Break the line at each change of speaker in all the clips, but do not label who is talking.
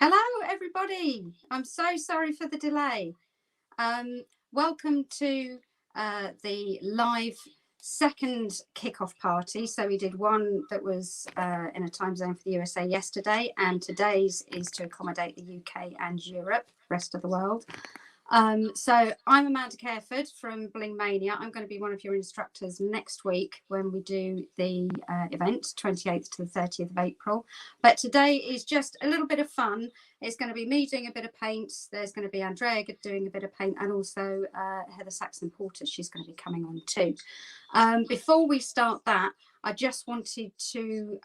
Hello, everybody. I'm so sorry for the delay. Welcome to the live second kickoff party. So we did one that was in a time zone for the USA yesterday, and today's is to accommodate the UK and Europe, rest of the world. So I'm Amanda Careford from Bling Mania. I'm going to be one of your instructors next week when we do the event, 28th to the 30th of April. But today is just a little bit of fun. It's going to be me doing a bit of paint. There's going to be Andrea doing a bit of paint, and also Heather Saxon Porter. She's going to be coming on too. Before we start that, I just wanted to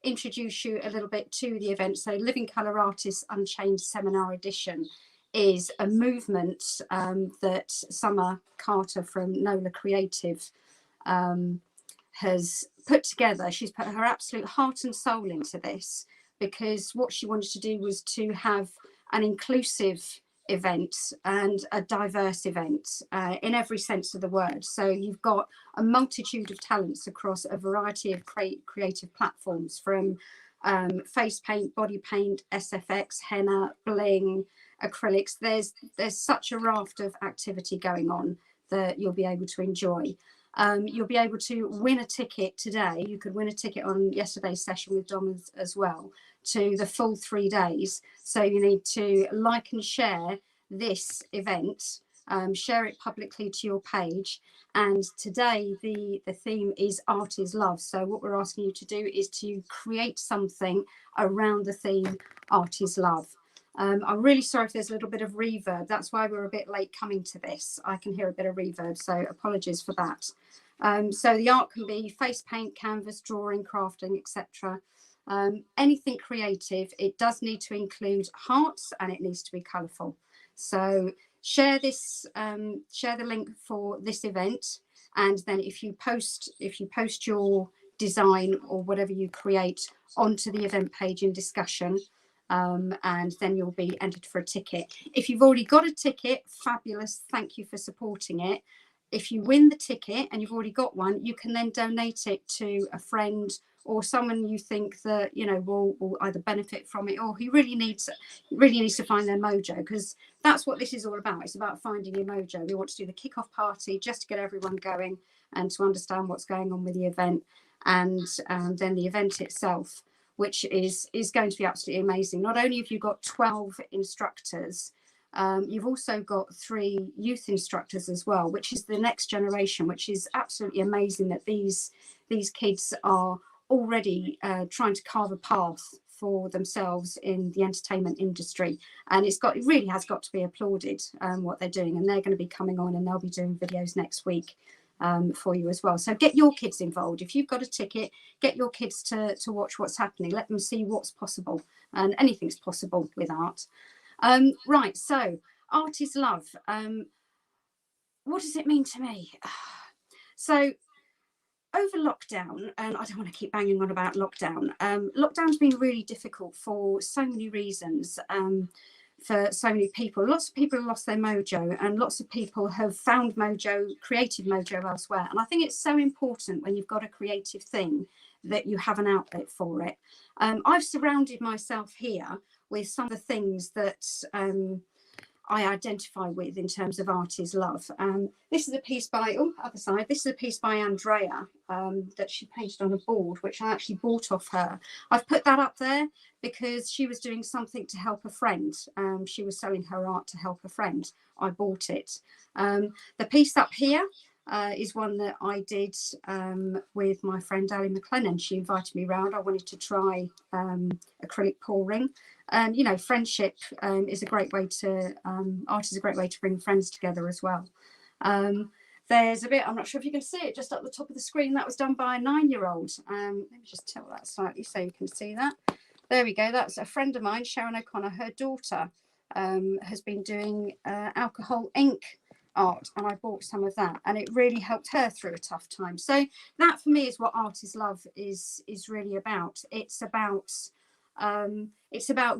introduce you a little bit to the event. So Living Colour Artists Unchained Seminar Edition is a movement that Summer Carter from NOLA Creative has put together. She's put her absolute heart and soul into this, because what she wanted to do was to have an inclusive event and a diverse event in every sense of the word. So you've got a multitude of talents across a variety of creative platforms, from face paint, body paint, SFX, henna, bling, acrylics. There's such a raft of activity going on that you'll be able to enjoy. You'll be able to win a ticket today. You could win a ticket on yesterday's session with Dom as well, to the full 3 days. So you need to like and share this event, share it publicly to your page. And today the theme is Art is Love. So what we're asking you to do is to create something around the theme Art is Love. I'm really sorry if there's a little bit of reverb. That's why we're a bit late coming to this. I can hear a bit of reverb, so apologies for that. So the art can be face paint, canvas, drawing, crafting, etc. Anything creative. It does need to include hearts, and it needs to be colourful. So share this, share the link for this event, and then if you post your design or whatever you create onto the event page in discussion, and then you'll be entered for a ticket. If you've already got a ticket, fabulous, thank you for supporting it. If you win the ticket and you've already got one, you can then donate it to a friend or someone you think that, you know, will either benefit from it, or who really needs to find their mojo, because that's what this is all about. It's about finding your mojo. We want to do the kickoff party just to get everyone going and to understand what's going on with the event, and then the event itself, which is going to be absolutely amazing. Not only have you got 12 instructors, you've also got 3 youth instructors as well, which is the next generation, which is absolutely amazing that these kids are already trying to carve a path for themselves in the entertainment industry. And it really has got to be applauded, what they're doing. And they're going to be coming on, and they'll be doing videos next week for you as well. So get your kids involved. If you've got a ticket, get your kids to watch what's happening. Let them see what's possible, and anything's possible with art. Right, so art is love. What does it mean to me? So over lockdown, and I don't want to keep banging on about lockdown, lockdown's been really difficult for so many reasons. For so many people, lots of people have lost their mojo, and lots of people have found mojo, creative mojo elsewhere. And I think it's so important when you've got a creative thing that you have an outlet for it. I've surrounded myself here with some of the things that I identify with in terms of art is love. This is a piece by, other side, this is a piece by Andrea that she painted on a board, which I actually bought off her. I've put that up there because she was doing something to help a friend. She was selling her art to help a friend. I bought it. The piece up here is one that I did with my friend Ali McLennan. She invited me round. I wanted to try acrylic pouring. And, you know, friendship is a great way to, art is a great way to bring friends together as well. There's a bit, I'm not sure if you can see it, just at the top of the screen, that was done by a 9-year-old. Let me just tilt that slightly so you can see that. There we go. That's a friend of mine, Sharon O'Connor. Her daughter has been doing alcohol ink art, and I bought some of that, and it really helped her through a tough time. So that for me is what art is love is really about. It's about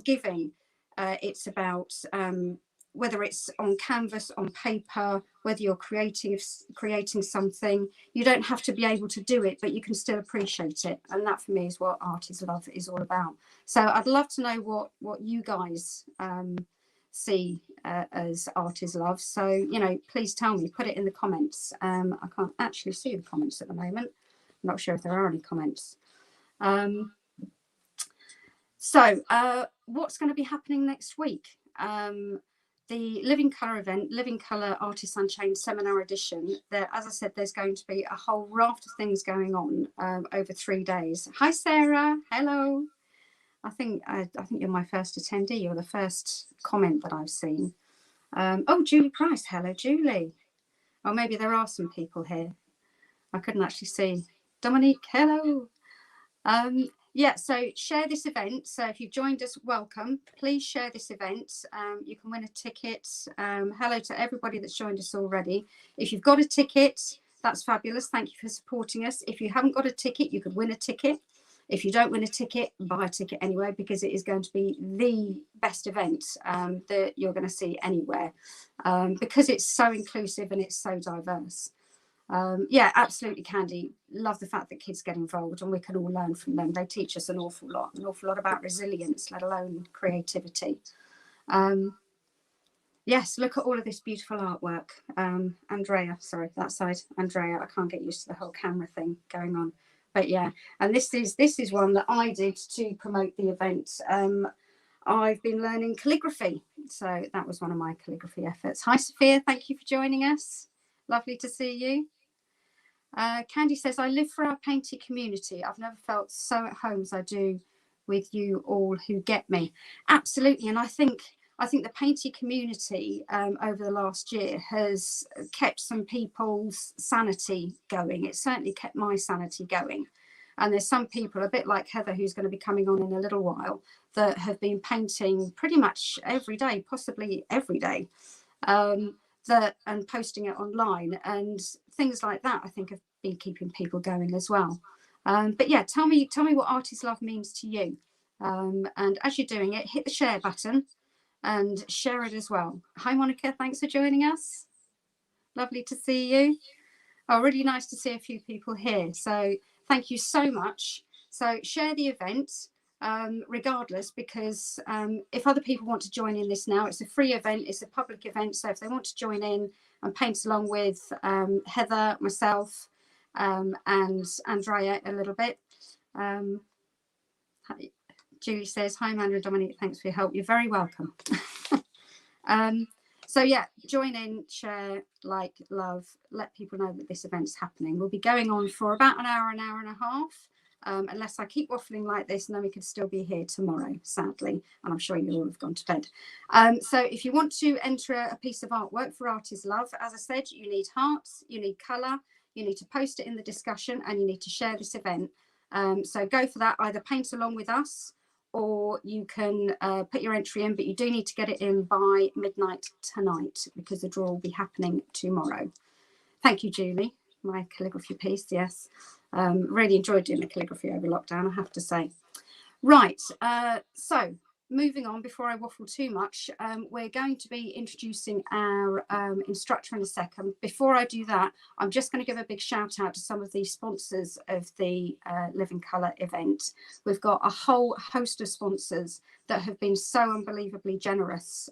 giving. It's about whether it's on canvas, on paper, whether you're creating something, you don't have to be able to do it, but you can still appreciate it. And that for me is what Art is Love is all about. So I'd love to know what you guys see as Art is Love. So, you know, please tell me, put it in the comments. I can't actually see the comments at the moment. I'm not sure if there are any comments. So what's going to be happening next week? The Living Colour event, Living Colour Artists Unchained Seminar Edition. There, as I said, there's going to be a whole raft of things going on over 3 days. Hi, Sarah. Hello. I think you're my first attendee. You're the first comment that I've seen. Oh, Julie Price. Hello, Julie. Oh, maybe there are some people here. I couldn't actually see. Dominique. Hello. Yeah, so share this event. So if you've joined us, welcome. Please share this event. You can win a ticket. Hello to everybody that's joined us already. If you've got a ticket, that's fabulous. Thank you for supporting us. If you haven't got a ticket, you could win a ticket. If you don't win a ticket, buy a ticket anyway, because it is going to be the best event that you're going to see anywhere, because it's so inclusive and it's so diverse. Yeah, absolutely, Candy. Love the fact that kids get involved and we can all learn from them. They teach us an awful lot about resilience, let alone creativity. Yes, look at all of this beautiful artwork. Andrea, sorry, that side, Andrea. I can't get used to the whole camera thing going on, but yeah. And this is one that I did to promote the event. I've been learning calligraphy, so that was one of my calligraphy efforts. Hi, Sophia. Thank you for joining us. Lovely to see you. Candy says, I live for our painting community. I've never felt so at home as I do with you all who get me. Absolutely. And I think the painting community over the last year has kept some people's sanity going. It certainly kept my sanity going. And there's some people, a bit like Heather, who's going to be coming on in a little while, that have been painting pretty much every day, possibly every day. And posting it online and things like that, I think, have been keeping people going as well. But yeah, tell me what Art is Love means to you. And as you're doing it, hit the share button and share it as well. Hi, Monica. Thanks for joining us. Lovely to see you. Oh, really nice to see a few people here. So thank you so much. So share the event. Regardless, because if other people want to join in this now, it's a free event, it's a public event. So if they want to join in and paint along with Heather, myself, and Andrea a little bit. Julie says, hi, Amanda and Dominique, thanks for your help. You're very welcome. So yeah, join in, share, like, love, let people know that this event's happening. We'll be going on for about an hour and a half. Unless I keep waffling like this, and then we could still be here tomorrow, sadly, and I'm sure you all have gone to bed. So if you want to enter a piece of artwork for Art is Love, as I said, you need hearts, you need colour, you need to post it in the discussion, and you need to share this event. So go for that, either paint along with us, or you can put your entry in, but you do need to get it in by midnight tonight, because the draw will be happening tomorrow. Thank you, Julie. My calligraphy piece, yes. Really enjoyed doing the calligraphy over lockdown, I have to say. Right, so moving on, before I waffle too much, we're going to be introducing our instructor in a second. Before I do that, I'm just going to give a big shout out to some of the sponsors of the Living Colour event. We've got a whole host of sponsors that have been so unbelievably generous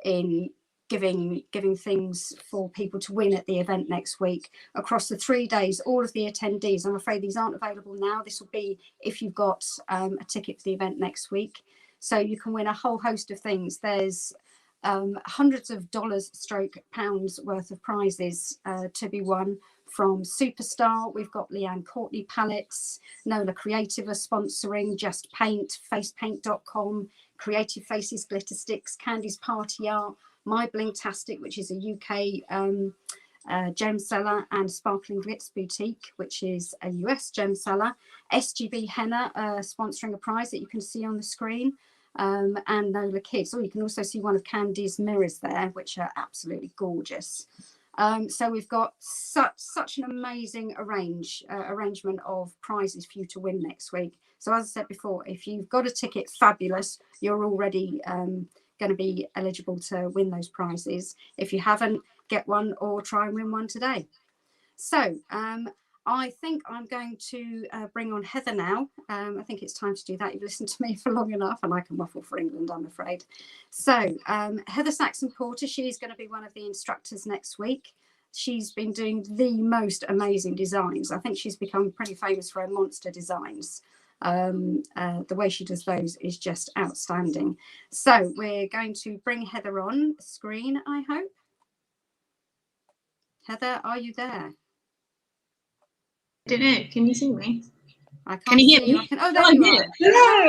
in giving things for people to win at the event next week. Across the 3 days, all of the attendees, I'm afraid these aren't available now. This will be if you've got a ticket for the event next week. So you can win a whole host of things. There's hundreds of dollars stroke pounds worth of prizes to be won from Superstar. We've got Leanne Courtney palettes, Nola Creative are sponsoring, Just Paint, facepaint.com, Creative Faces glitter sticks, Candy's Party Art, My Blingtastic, which is a UK gem seller, and Sparkling Glitz Boutique, which is a US gem seller. SGB Henna sponsoring a prize that you can see on the screen, and Nola Kids. Or you can also see one of Candy's mirrors there, which are absolutely gorgeous. So we've got such an amazing arrangement of prizes for you to win next week. So as I said before, if you've got a ticket, fabulous. You're already going to be eligible to win those prizes. If you haven't, get one or try and win one today. So I think I'm going to bring on Heather now. I think it's time to do that. You've listened to me for long enough, and I can waffle for England, I'm afraid. So Heather Saxon Porter, she's going to be one of the instructors next week. She's been doing the most amazing designs. I think she's become pretty famous for her monster designs. The way she does those is just outstanding. So we're going to bring Heather on screen, I hope. Heather, are you there?
I don't know. Can you see me?
I can't
Can you hear
see
me?
you. Oh, there you are.
Hello.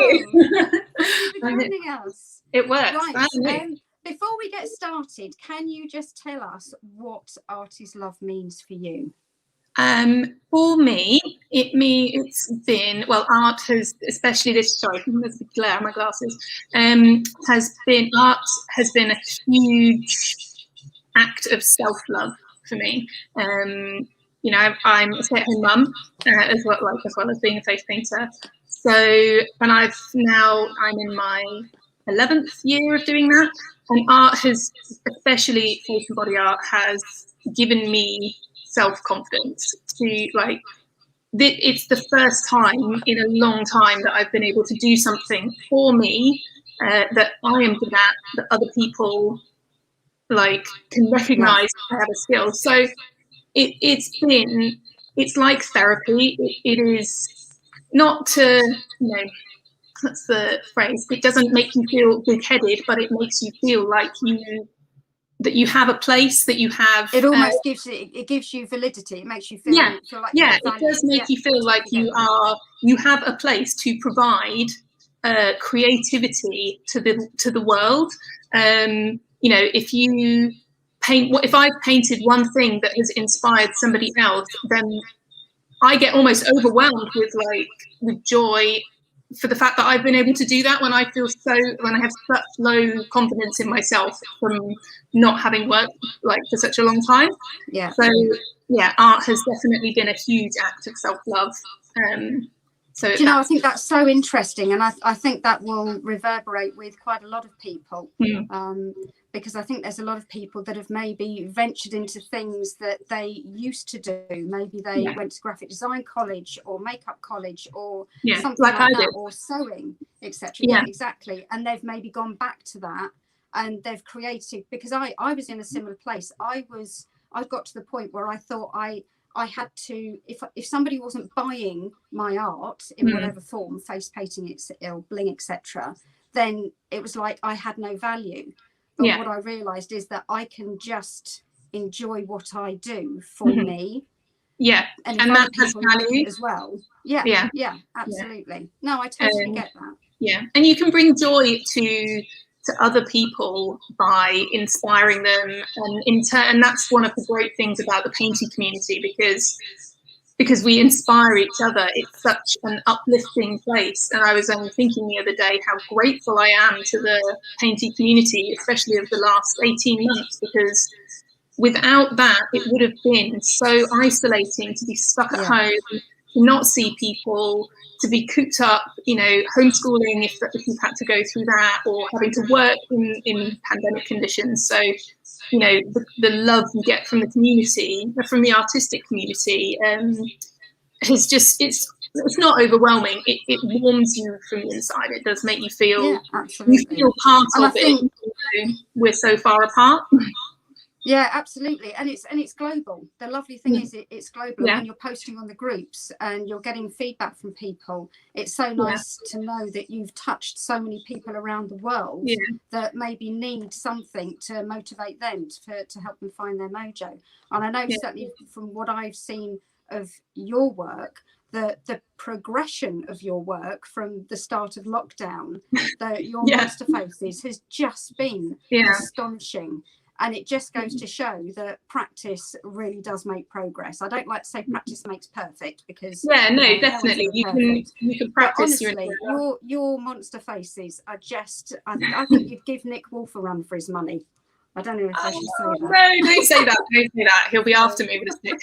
Thank you for joining us.
It works.
Right. Before we get started, can you just tell us what Art is Love means for you?
For me, it's been, well, art has, especially this, sorry, there's a glare on my glasses, art has been a huge act of self-love for me. You know, I'm a stay-at-home mum as well as being a face painter. So, and I'm in my 11th year of doing that, and art has, especially face and body art, has given me self-confidence to, like, it's the first time in a long time that I've been able to do something for me that I am good at, that other people like can recognize I have a skill. So it's like therapy. It is not to, you know, that's the phrase, it doesn't make you feel big-headed, but it makes you feel like you have a place, that you have.
It almost gives you validity. It makes you feel like
it does make you feel like you have a place to provide creativity to the world. You know, if I've painted one thing that has inspired somebody else, then I get almost overwhelmed with joy for the fact that I've been able to do that when I have such low confidence in myself from not having worked for such a long time.
Yeah.
So yeah, art has definitely been a huge act of self-love. So
do you know, I think that's so interesting, and I think that will reverberate with quite a lot of people. Because I think there's a lot of people that have maybe ventured into things that they used to do. Maybe they went to graphic design college or makeup college or something like that, or sewing, etc. Yeah, exactly. And they've maybe gone back to that, and they've created, because I was in a similar place. I got to the point where I thought I had to, if somebody wasn't buying my art in whatever form, face painting, bling, etc., then it was like I had no value. But what I realized is that I can just enjoy what I do for me.
Yeah.
And that has value as well. Yeah, absolutely. Yeah. No, I totally get that.
Yeah. And you can bring joy to other people by inspiring them, and in turn, and that's one of the great things about the painting community, because we inspire each other. It's such an uplifting place. And I was only thinking the other day how grateful I am to the painting community, especially of the last 18 months, because without that, it would have been so isolating to be stuck at home, to not see people, to be cooped up, you know, homeschooling if you've had to go through that, or having to work in pandemic conditions. So, you know, the love you get from the community, from the artistic community, is just, it's not overwhelming. It warms you from the inside. It does make you feel, you feel part of it. We're so far apart.
Yeah, absolutely. And it's global. The lovely thing is it's global. When you're posting on the groups and you're getting feedback from people, it's so nice to know that you've touched so many people around the world that maybe need something to motivate them, to help them find their mojo. And I know certainly from what I've seen of your work, the progression of your work from the start of lockdown, your monster faces has just been astonishing. And it just goes to show that practice really does make progress. I don't like to say practice makes perfect, because
definitely you can practice.
But honestly, your monster faces are just. I think you'd give Nick Wolf a run for his money. I don't know if I should say that.
No, don't say that. Don't say that. He'll be after me with his Nick.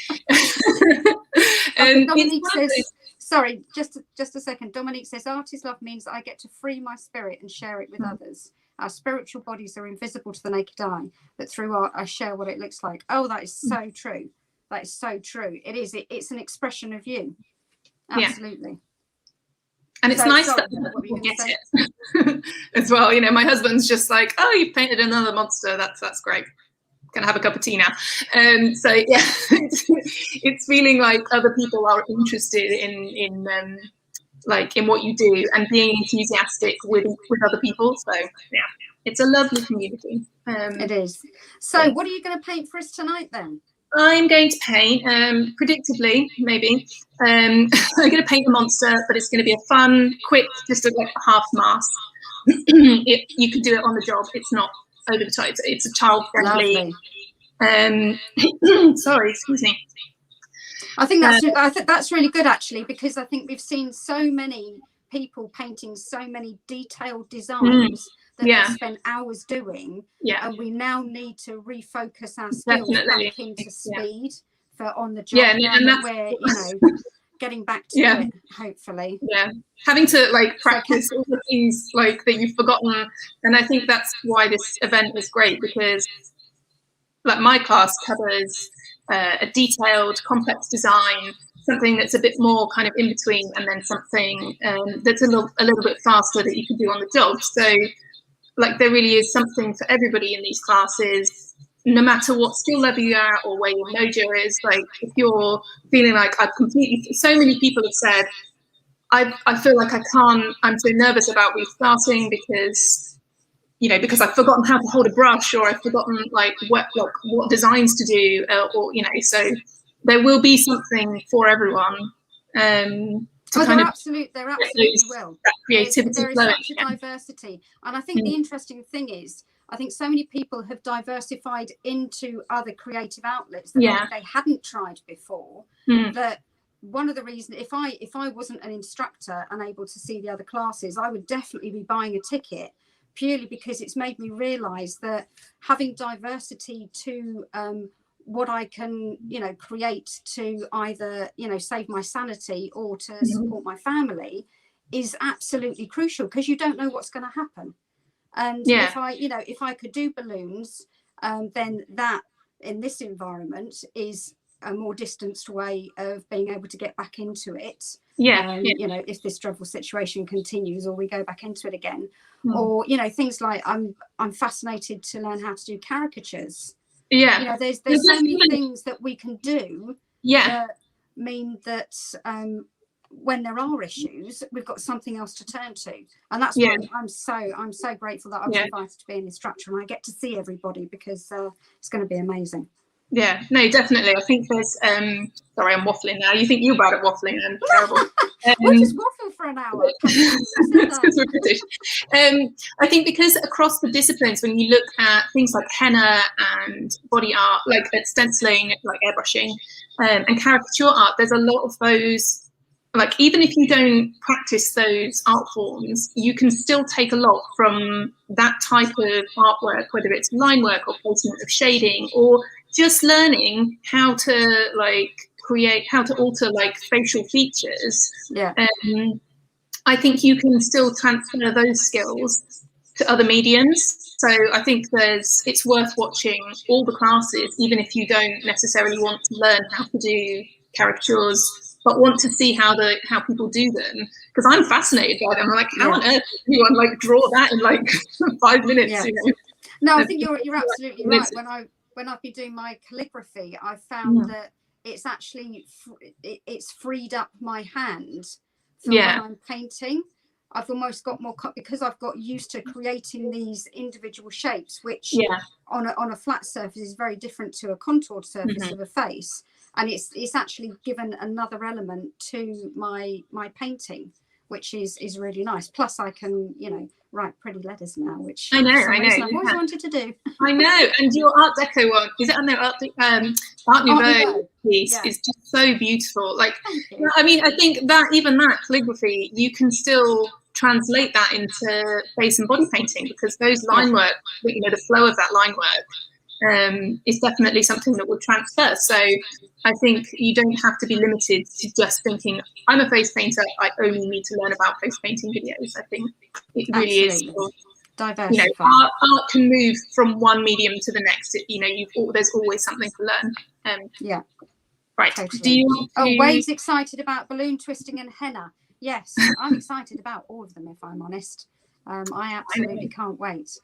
Dominique says, sorry, just a second. Dominique says, art is love means I get to free my spirit and share it with others. Our spiritual bodies are invisible to the naked eye, but through art, I share what it looks like. Oh, that is so true. That is so true. It is. It's an expression of you. Absolutely.
Yeah. And it's nice that people get it as well. You know, my husband's just like, oh, you've painted another monster. That's great. Gonna have a cup of tea now. So yeah, it's feeling like other people are interested in what you do and being enthusiastic with other people. So yeah, it's a lovely community.
It is. So what are you going to paint for us tonight then?
I'm going to paint, predictably, maybe. I'm going to paint a monster, but it's going to be a fun, quick, just a half mask. You can do it on the job. It's not over the top. It's a child-friendly. Sorry, excuse me.
I think that's really good, actually, because I think we've seen so many people painting so many detailed designs that they spend hours doing, and we now need to refocus our skills back into speed for on the job. And that we're getting back to it, hopefully.
Having to practice all the things that you've forgotten, and I think that's why this event is great, because my class covers a detailed, complex design, something that's a bit more kind of in between, and then something that's a little bit faster that you can do on the job. So there really is something for everybody in these classes, no matter what skill level you are or where your mojo is. If you're feeling so many people have said, I feel like I can't, I'm so nervous about restarting because I've forgotten how to hold a brush, or I've forgotten what designs to do, so there will be something for everyone.
There absolutely will.
That creativity
there is such a diversity, and I think the interesting thing is, I think so many people have diversified into other creative outlets that they hadn't tried before. That one of the reasons, if I wasn't an instructor and able to see the other classes, I would definitely be buying a ticket, purely because it's made me realize that having diversity to what I can, create to either, save my sanity or to support my family is absolutely crucial, because you don't know what's going to happen. And if I could do balloons, then that in this environment is a more distanced way of being able to get back into it. If this dreadful situation continues or we go back into it again, or things like I'm fascinated to learn how to do caricatures. There's so many things that we can do that mean that when there are issues, we've got something else to turn to, and that's why I'm so grateful that I was invited to be an instructor and I get to see everybody, because it's going to be amazing.
Yeah, no, definitely. I think there's sorry, I'm waffling now. You think you're bad at waffling, and terrible.
We'll just waffle for an hour.
That's because we're British. I think because across the disciplines, when you look at things like henna and body art, at stenciling, airbrushing, and caricature art, there's a lot of those. Even if you don't practice those art forms, you can still take a lot from that type of artwork, whether it's line work or placement of shading, or just learning how to create, how to alter facial features. I think you can still transfer those skills to other mediums. So I think it's worth watching all the classes, even if you don't necessarily want to learn how to do caricatures, but want to see how people do them, because I'm fascinated by them. I'm how on earth does anyone draw that in 5 minutes?
No, I think you're absolutely right. When I've been doing my calligraphy, I've found that it's actually it's freed up my hand for when I'm painting. I've almost got more, because I've got used to creating these individual shapes, which on a flat surface is very different to a contoured surface of a face. And it's actually given another element to my painting, which is really nice. Plus, I can write pretty letters now, which
I know.
I've always wanted to do.
I know. And your Art Deco one, is it on there? Art Nouveau piece is just so beautiful. I mean, I think that even that calligraphy, you can still translate that into face and body painting, because those line work, the flow of that line work is definitely something that will transfer. So I think you don't have to be limited to just thinking, I'm a face painter, I only need to learn about face painting videos. I think it really is.
Diversify.
Art can move from one medium to the next. There's always something to learn.
Yeah.
Right.
Totally.
Do you want to...
Wade's excited about balloon twisting and henna. Yes, I'm excited about all of them, if I'm honest. I absolutely can't wait.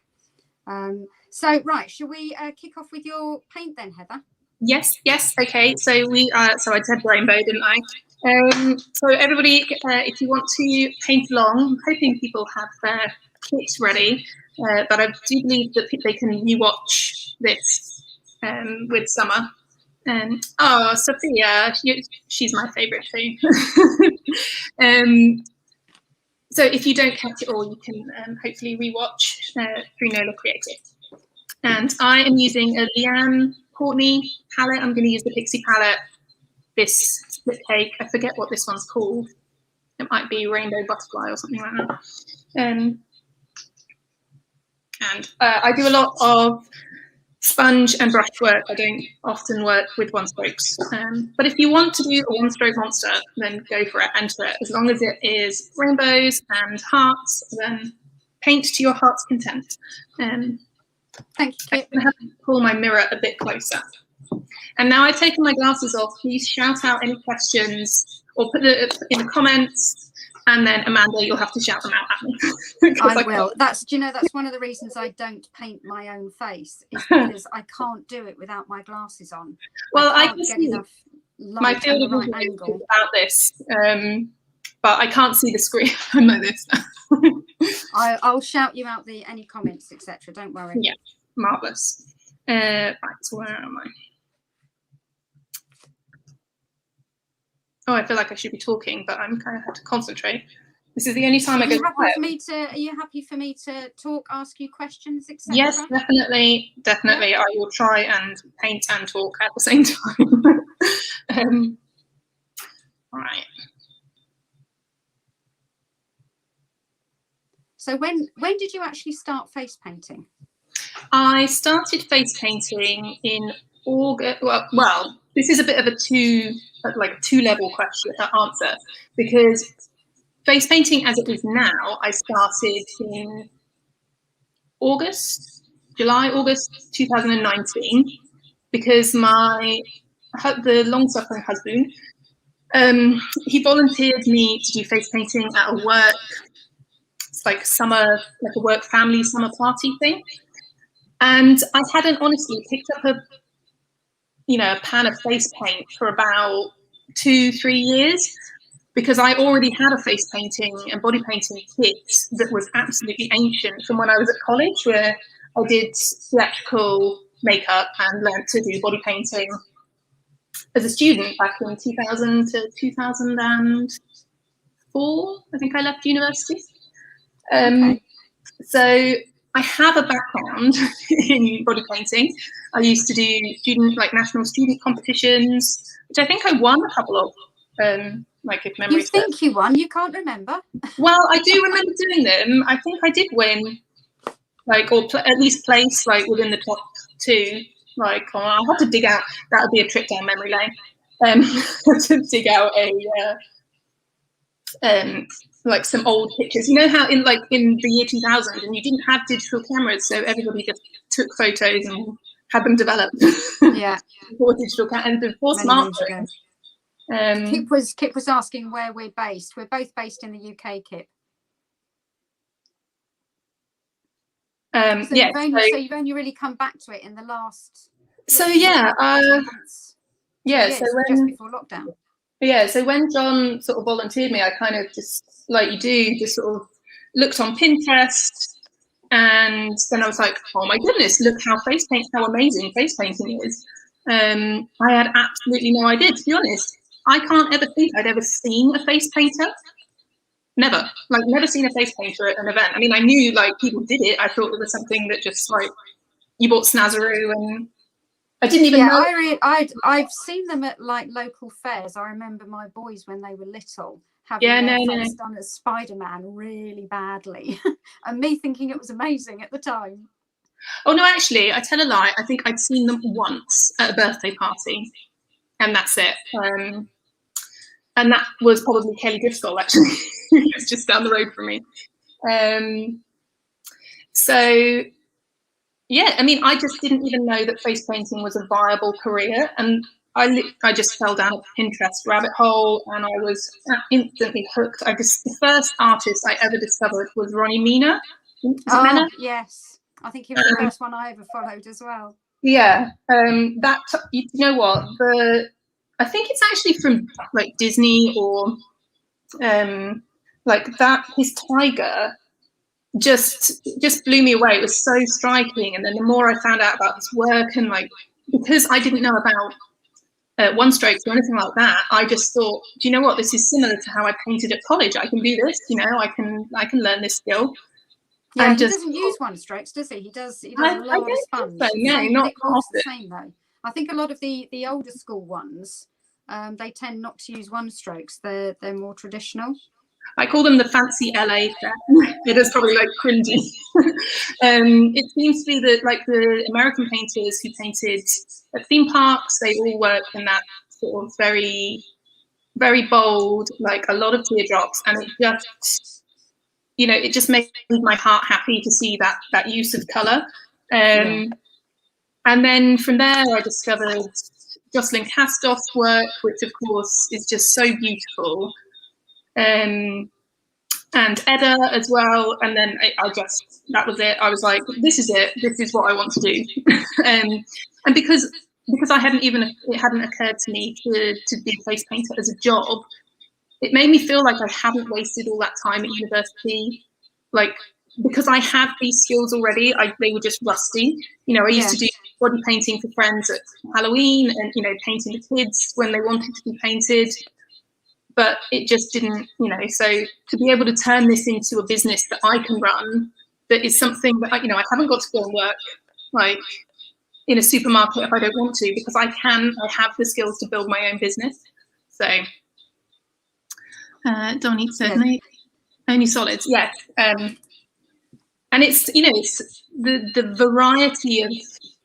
So, right, shall we kick off with your paint then, Heather?
Yes. Okay. So I said rainbow, didn't I? So everybody, if you want to paint along, I'm hoping people have their kits ready, but I do believe that they can rewatch this with Summer. Sophia, she's my favourite too. So if you don't catch it all, you can hopefully rewatch through Nola Creative. And I am using a Leanne Courtney palette. I'm going to use the Pixie palette. This split cake, I forget what this one's called. It might be Rainbow Butterfly or something like that. And I do a lot of sponge and brush work. I don't often work with one strokes. But if you want to do a one stroke monster, then go for it, enter it. As long as it is rainbows and hearts, then paint to your heart's content.
Thank you, Kit.
I'm going to have to pull my mirror a bit closer. And now I've taken my glasses off. Please shout out any questions or put it in the comments. And then Amanda, you'll have to shout them out at me.
I will. That's one of the reasons I don't paint my own face, is because I can't do it without my glasses on.
Well, I
can't
can
get
see
enough light
my field
and the right
of view
angle.
about this, but I can't see the screen. I know this.
I'll shout you out any comments, etc. Don't worry.
Yeah, marvelous. Right, so where am I? Oh, I feel like I should be talking, but I'm kind of have to concentrate. This is the only time I go quiet.
Are you happy for me to talk, ask you questions, etc.?
Yes, definitely. Yeah. I will try and paint and talk at the same time. All right.
So when did you actually start face painting?
I started face painting in August. Well, this is a bit of a two-level question answer, because face painting as it is now, I started in July, August 2019, because the long-suffering husband, he volunteered me to do face painting at a work, it's like a work family summer party thing. And I hadn't honestly picked up a pan of face paint for about 2-3 years, because I already had a face painting and body painting kit that was absolutely ancient from when I was at college, where I did theatrical makeup and learned to do body painting as a student back in 2000 to 2004. I think I left university.
Okay.
So I have a background in body painting. I used to do national student competitions, which I think I won a couple of. If memory
serves. You think you won? You can't remember?
Well, I do remember doing them. I think I did win, at least place within the top 2. I'll have to dig out. That would be a trip down memory lane. To dig out some old pictures. You know how in the year 2000, and you didn't have digital cameras, so everybody just took photos and had them developed.
Yeah.
Before digital and before smartphones.
Kip was asking where we're based. We're both based in the UK, Kip. So you've only really come back to it in the last.
So
just before lockdown.
Yeah, so when John sort of volunteered me, I kind of just just sort of looked on Pinterest, and then I was like, oh my goodness, look how amazing face painting is. I had absolutely no idea, to be honest. I can't ever think I'd ever seen a face painter. Never seen a face painter at an event. I mean, I knew people did it. I thought it was something that just you bought Snazaroo, and I didn't even know.
I've seen them at local fairs. I remember my boys when they were little having their face done as Spider-Man really badly, and me thinking it was amazing at the time.
Oh no, actually, I tell a lie. I think I'd seen them once at a birthday party, and that's it. And that was probably Kelly Driscoll, actually. It's just down the road from me. So yeah, I mean, I just didn't even know that face painting was a viable career, and I just fell down a Pinterest rabbit hole, and I was instantly hooked. The first artist I ever discovered was Ronnie Mina. Is it Mena?
Yes, I think he was the first one I ever followed as well.
Yeah, that you know what I think it's actually from like Disney or like that. His tiger just blew me away. It was so striking, and then the more I found out about his work, and like because I didn't know about one strokes or anything like that, I just thought, do you know what, this is similar to how I painted at college. I can do this, you know, I can learn this skill.
Yeah, and he doesn't use one strokes, does he? He does a lot of sponge.
So, no, not
looks the same though. I think a lot of the older school ones, they tend not to use one strokes. They're more traditional.
I call them the fancy LA set. It is probably like cringy. It seems to be that like the American painters who painted at theme parks, they all work in that sort of very, very bold, like a lot of teardrops, and it just, you know, it just made my heart happy to see that use of color. And then from there, I discovered Jocelyn Castoff's work, which of course is just so beautiful. And Edda as well. And then that was it. I was like, this is it. This is what I want to do. And because it hadn't occurred to me to be a face painter as a job, it made me feel like I hadn't wasted all that time at university. Like, because I have these skills already, they were just rusty. You know, I used to do body painting for friends at Halloween, and, you know, painting the kids when they wanted to be painted. But it just didn't, you know, so to be able to turn this into a business that I can run, that is something that, you know, I haven't got to go and work like in a supermarket if I don't want to, because I have the skills to build my own business. So Donnie said, only solids, yes. And it's, you know, it's the variety of,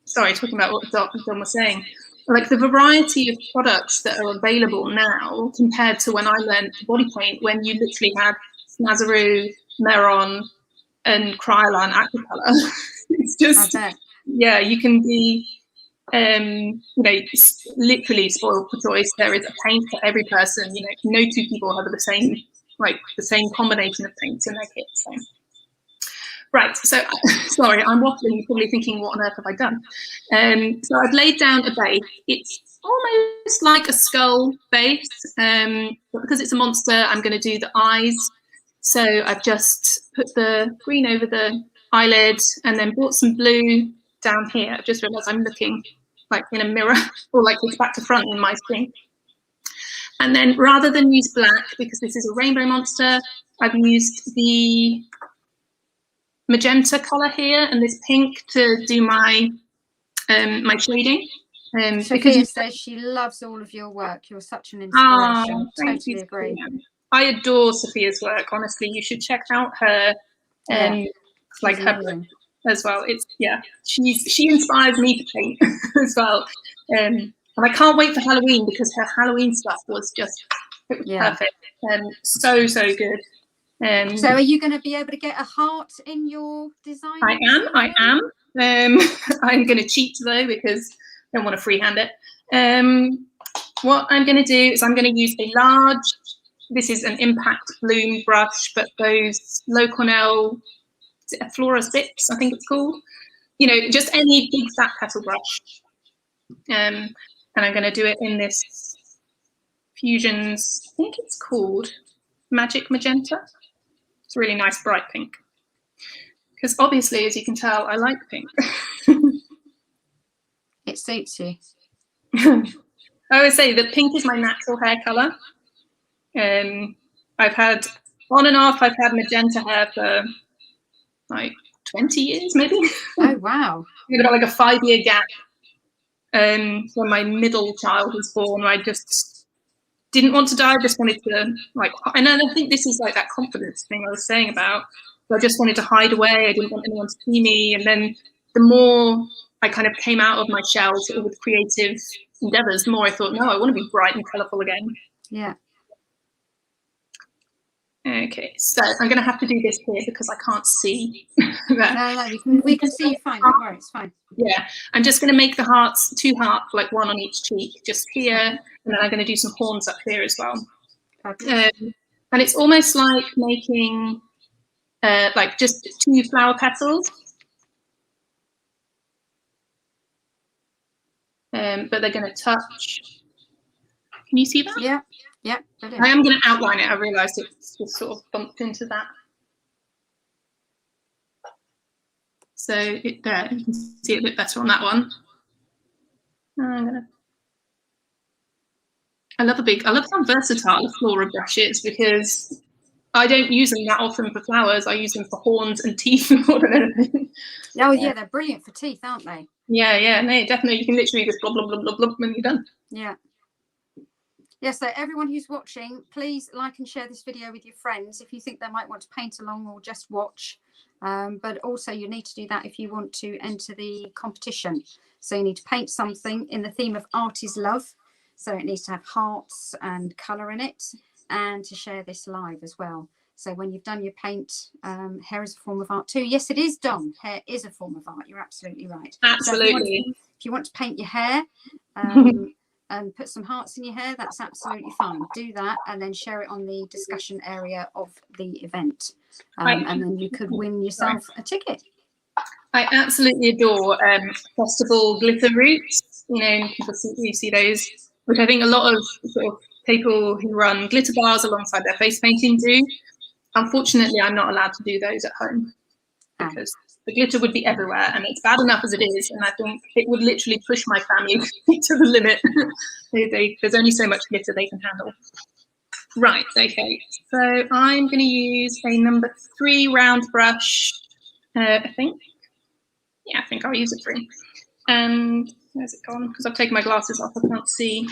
sorry, talking about what Don was saying, like the variety of products that are available now compared to when I learned body paint, when you literally had Snazaroo, Meron, and Kryolan Aquacolor. It's just, yeah, you can be, you know, literally spoiled for choice. There is a paint for every person. You know, no two people have the same combination of paints in their kit. So. Right, so sorry, I'm waffling. You're probably thinking, what on earth have I done? So I've laid down a base. It's almost like a skull base, but because it's a monster, I'm going to do the eyes. So I've just put the green over the eyelid and then brought some blue down here. I've just realised I'm looking like in a mirror, or like it's back to front in my screen. And then rather than use black, because this is a rainbow monster, I've used the magenta color here and this pink to do my my shading.
Sophia says she loves all of your work. You're such an inspiration. Totally agree.
I adore Sophia's work. Honestly, you should check out her like her book as well. It's she inspires me to paint as well. And I can't wait for Halloween, because her Halloween stuff was just perfect and so good.
So are you going to be able to get a heart in your design?
I am. I'm going to cheat though, because I don't want to freehand it. What I'm going to do is I'm going to use a large, this is an impact bloom brush, but those Low Cornell Flora Sips, I think it's called. You know, just any big fat petal brush. And I'm going to do it in this Fusions, I think it's called Magic Magenta. It's a really nice bright pink. Because obviously, as you can tell, I like pink.
It suits you.
I always say that pink is my natural hair colour. I've had, on and off, I've had magenta hair for like 20 years, maybe.
Oh, wow.
I've got like a 5-year gap when my middle child was born. I just didn't want to dye. I just wanted to, like, and I think this is like that confidence thing I was saying about. So I just wanted to hide away. I didn't want anyone to see me. And then the more I kind of came out of my shell sort of with creative endeavors, the more I thought, no, I want to be bright and colourful again.
Yeah.
Okay, so I'm going to have to do this here because I can't see that.
No, we can see you fine. Don't worry, it's fine.
Yeah, I'm just going to make the hearts, 2 hearts, like 1 on each cheek, just here, and then I'm going to do some horns up here as well. And it's almost like making like just 2 flower petals, but they're going to touch. Can you see that?
Yeah, yeah. Brilliant.
I am going to outline it. I realised it just sort of bumped into that. So there, you can see it a bit better on that one. I love how versatile the flora brush is, because I don't use them that often for flowers. I use them for horns and teeth more than anything.
Oh yeah, they're brilliant for teeth, aren't they?
Yeah, no, definitely. You can literally just blah blah blah blah blah when you're done.
Yeah. Yeah, so everyone who's watching, please like and share this video with your friends if you think they might want to paint along or just watch. But also you need to do that if you want to enter the competition. So you need to paint something in the theme of art is love. So it needs to have hearts and colour in it, and to share this live as well. So when you've done your paint, hair is a form of art too. Yes, it is, Dom. Hair is a form of art. You're absolutely right.
Absolutely.
So if you want to paint your hair, and put some hearts in your hair, that's absolutely fine. Do that and then share it on the discussion area of the event. And then you could win yourself a ticket.
I absolutely adore festival glitter roots. You know, you see those, which I think a lot of sort of people who run glitter bars alongside their face painting do. Unfortunately, I'm not allowed to do those at home because the glitter would be everywhere, and it's bad enough as it is, and I think it would literally push my family to the limit. There's only so much glitter they can handle. Right, okay, so I'm going to use a number 3 round brush, I think. Yeah, I think I'll use a 3. And where's it gone? Because I've taken my glasses off, I can't see.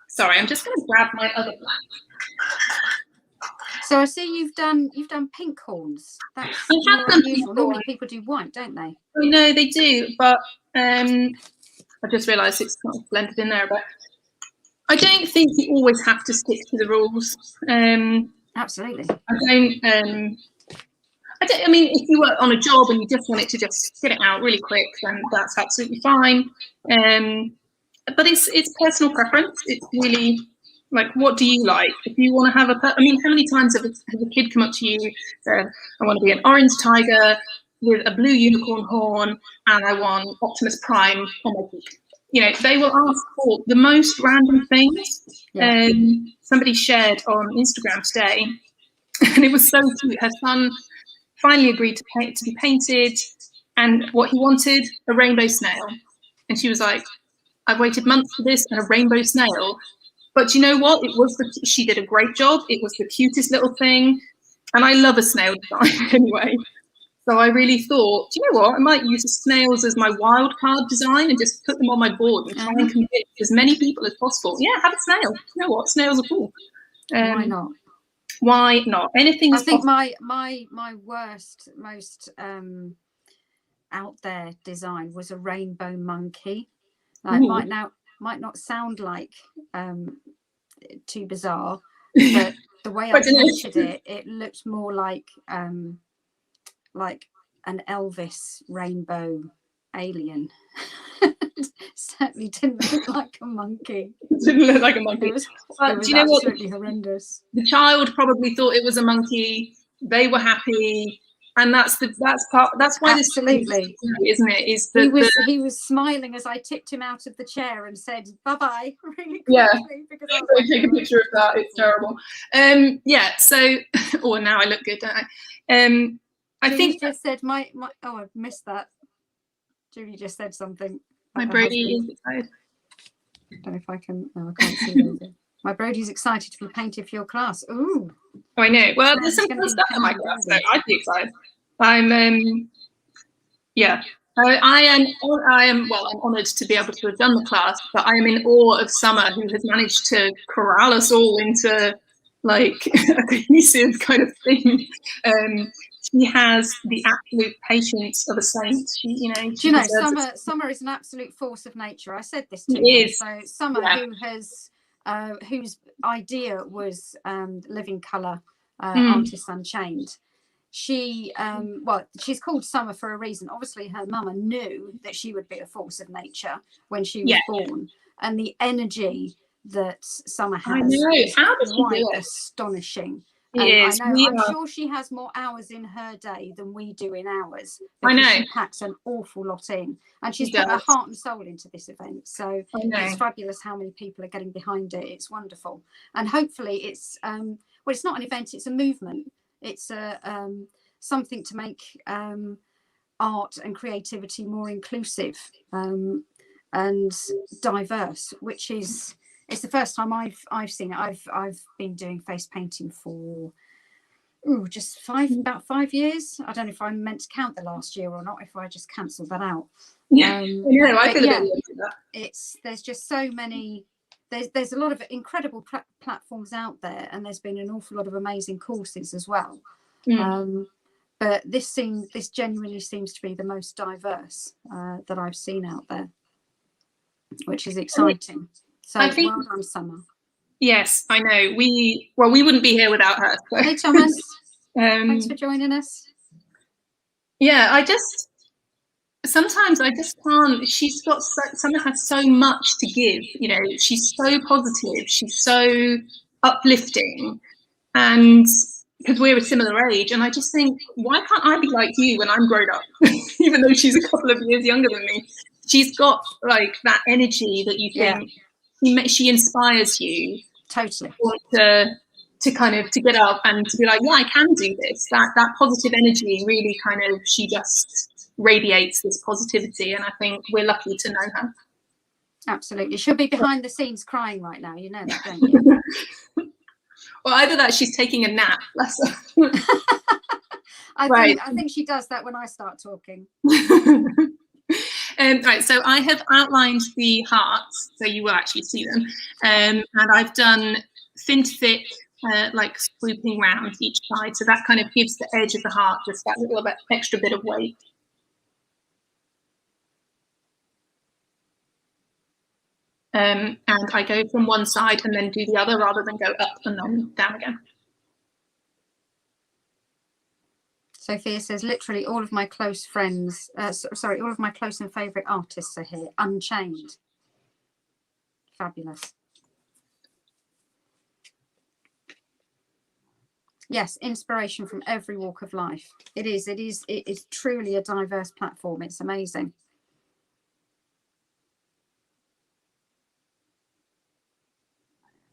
Sorry, I'm just going to grab my other black.
So I see you've done pink horns. That's unusual. Normally people do white, don't they?
I know they do, but I just realised it's not blended in there. But I don't think you always have to stick to the rules.
Absolutely.
I mean, if you were on a job and you just want it to just get it out really quick, then that's absolutely fine. But it's personal preference. It's really like, what do you like? If you want to have I mean, how many times have a kid come up to you, said, I want to be an orange tiger with a blue unicorn horn, and I want Optimus Prime on my cheek. You know, they will ask for the most random things.
Yeah.
Somebody shared on Instagram today, and it was so cute. Her son finally agreed to be painted, and what he wanted, a rainbow snail. And she was like, I've waited months for this, and a rainbow snail. But you know what? She did a great job. It was the cutest little thing. And I love a snail design anyway. So I really thought, do you know what? I might use the snails as my wild card design and just put them on my board and try and convince as many people as possible. Yeah, have a snail. You know what? Snails are cool.
Why not?
Why not? Anything is
possible.
I think
my worst, most out there design was a rainbow monkey. It might not sound like too bizarre, but the way I pictured it, it looked more like an Elvis rainbow alien. Certainly didn't look like a monkey.
Didn't look like a monkey.
It was
do you know
absolutely horrendous.
The child probably thought it was a monkey. They were happy. And that's why
absolutely,
isn't it? Is that
he was smiling as I tipped him out of the chair and said bye really quickly.
Yeah,
because
I take a picture of that. It's terrible. Yeah. So, now I look good, don't I? I think
just said my. Oh, I've missed that. Julie just said something.
My Brody is excited.
I don't know if I can. No, I can't see those. My Brody's excited to be painted for your class. Ooh.
Oh, I know. Well, there's some cool stuff in my class, so I'd be excited. I'm yeah. I am well, I'm honoured to be able to have done the class, but I am in awe of Summer, who has managed to corral us all into like a cohesive kind of thing. She has the absolute patience of a saint.
Summer is an absolute force of nature. I said this to her. So Summer, who has whose idea was Living Colour Artists Unchained. She well, she's called Summer for a reason. Obviously her mama knew that she would be a force of nature when she was born, and the energy that Summer has is quite astonishing. And I'm sure she has more hours in her day than we do in ours, because she packs an awful lot in, and she's put her heart and soul into this event. So it's fabulous how many people are getting behind it. It's wonderful, and hopefully it's well, it's not an event, it's a movement. It's a something to make art and creativity more inclusive and diverse, which is, it's the first time I've seen it. I've been doing face painting for just about 5 years. I don't know if I'm meant to count the last year or not, if I just cancelled that out.
I feel a bit like that.
There's just so many. There's a lot of incredible platforms out there, and there's been an awful lot of amazing courses as well. But this genuinely seems to be the most diverse that I've seen out there, which is exciting. So I think, well done, Summer.
Yes, I know. We wouldn't be here without her. So.
Hey, Thomas. Thanks for joining us.
Yeah, sometimes I just can't. She's got Summer has so much to give. You know, she's so positive. She's so uplifting, and because we're a similar age, and I just think, why can't I be like you when I'm grown up? Even though she's a couple of years younger than me, she's got like that energy that you think she inspires you
totally
to kind of to get up and to be like, yeah, I can do this. That positive energy really kind of, she just radiates this positivity, and I think we're lucky to know her.
Absolutely. She'll be behind the scenes crying right now, you know that, don't you?
Well, either that, she's taking a nap.
I think she does that when I start talking.
Right, so I have outlined the hearts, so you will actually see them, and I've done thin to thick, like swooping round each side, so that kind of gives the edge of the heart just that little bit extra bit of weight. And I go from one side and then do the other, rather than go up and then down again.
Sophia says, literally all of my close friends, all of my close and favourite artists are here. Unchained. Fabulous. Yes, inspiration from every walk of life. It is truly a diverse platform. It's amazing.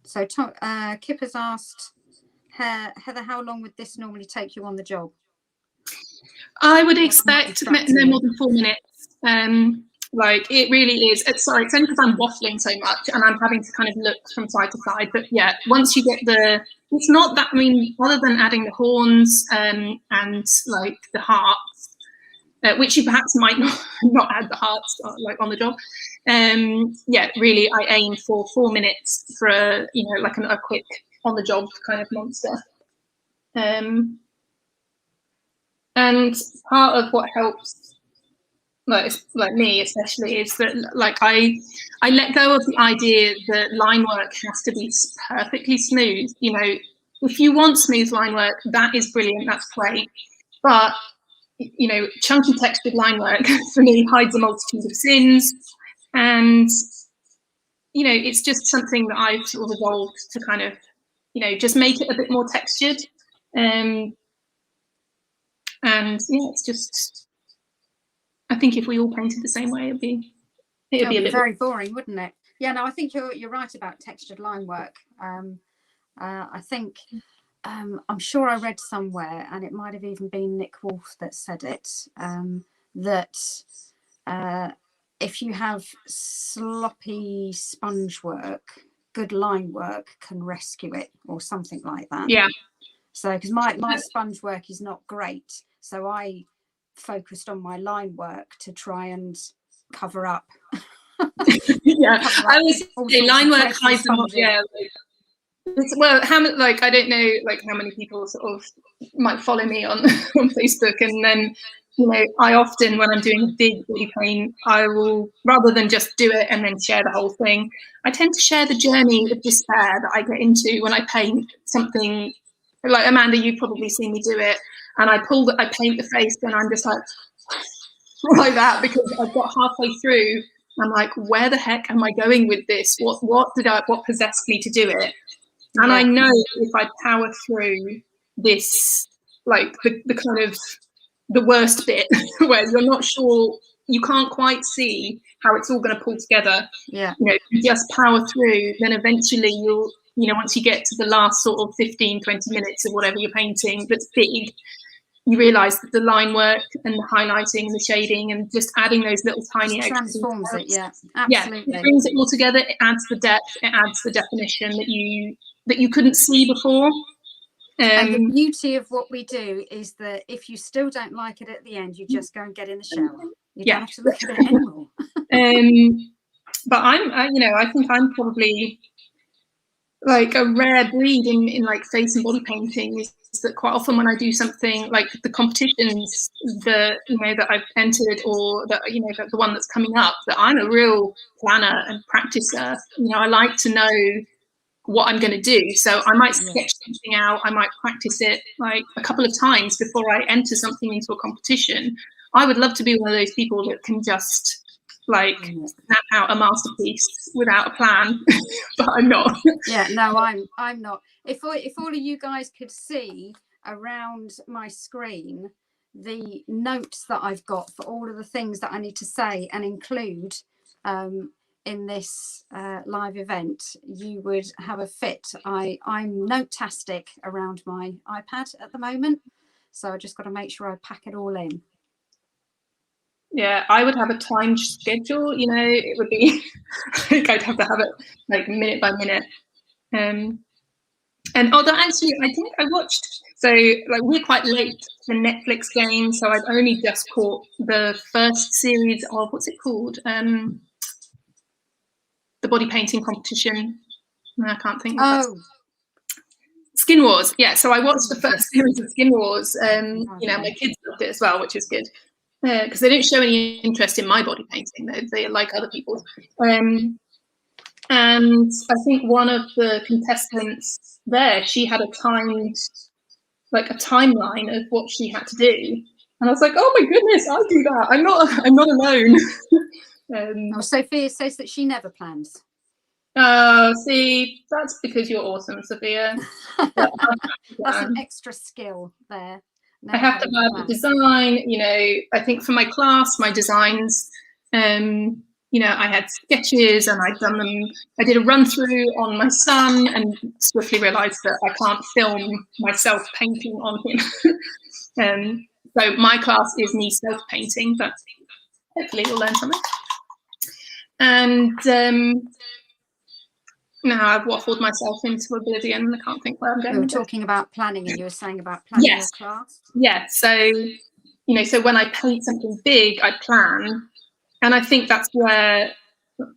So Kip has asked, Heather, how long would this normally take you on the job?
I would expect no more than 4 minutes. Like, it really is. It's only because I'm waffling so much and I'm having to kind of look from side to side. But yeah, once you get it's not that, I mean, other than adding the horns and like the hearts, which you perhaps might not add the hearts like on the job. Yeah, really, I aim for 4 minutes for like a quick on the job kind of monster. And part of what helps, like me especially, is that like I let go of the idea that line work has to be perfectly smooth. You know, if you want smooth line work, that is brilliant, that's great. But you know, chunky textured line work for me hides a multitude of sins, and you know, it's just something that I've sort of evolved to kind of, you know, just make it a bit more textured. And yeah, it's just, I think if we all painted the same way, it'd be a bit
very boring, wouldn't it? Yeah, no, I think you're right about textured line work. I think I'm sure I read somewhere, and it might have even been Nick Wolf that said it, that if you have sloppy sponge work, good line work can rescue it, or something like that.
Yeah.
So, because my sponge work is not great, so I focused on my line work to try and cover up.
Yeah, I was line work hides them. Yeah. Well, I don't know, like how many people sort of might follow me on Facebook, and then you know, I often, when I'm doing a big body paint, I will, rather than just do it and then share the whole thing, I tend to share the journey of despair that I get into when I paint something. Like Amanda, you've probably seen me do it, and I paint the face, and I'm just like like that, because I've got halfway through. I'm like, where the heck am I going with this? What possessed me to do it? And I know if I power through this, like the kind of the worst bit where you're not sure, you can't quite see how it's all going to pull together.
Yeah.
You know, if you just power through, then eventually you'll, you know, once you get to the last sort of 15, 20 minutes of whatever you're painting that's big, you realise that the line work and the highlighting and the shading and just adding those little tiny extra
transforms
details,
it. Yeah, absolutely.
Yeah, it brings it all together. It adds the depth. It adds the definition that you couldn't see before.
And the beauty of what we do is that if you still don't like it at the end, you just go and get in the shower. You don't have to look at it anymore.
But you know, I think I'm probably like a rare breed in like face and body painting, is that quite often when I do something like the competitions that, you know, that I've entered, or that, you know, that the one that's coming up, that I'm a real planner and practicer. You know, I like to know what I'm going to do, so I might sketch something out, I might practice it like a couple of times before I enter something into a competition. I would love to be one of those people that can just like snap out a masterpiece without a plan, but I'm not.
Yeah, no, I'm not. If all of you guys could see around my screen the notes that I've got for all of the things that I need to say and include in this live event, you would have a fit. I'm note-tastic around my iPad at the moment, so I just got to make sure I pack it all in.
Yeah, I would have a timed schedule, you know, it would be like I'd have to have it like minute by minute. And although actually I think I watched, so like we're quite late to the Netflix game, so I've only just caught the first series of, what's it called? The body painting competition. I can't think of that. Skin Wars. Yeah, so I watched the first series of Skin Wars. You know, my kids loved it as well, which is good. Because they didn't show any interest in my body painting. They like other people's. And I think one of the contestants there, she had a timeline of what she had to do, and I was like, oh my goodness, I'll do that. I'm not alone.
Sophia says that she never plans.
Oh, see, that's because you're awesome, Sophia.
That's an extra skill there.
I have to have a design, you know. I think for my class, my designs, you know, I had sketches and I'd done them. I did a run through on my son and swiftly realized that I can't film myself painting on him. So my class is me self-painting, but hopefully we'll learn something. And now I've waffled myself into oblivion and I can't think where I'm going.
We were talking about planning, and you were saying about planning your class.
Yeah, so, you know, so when I paint something big, I plan. And I think that's where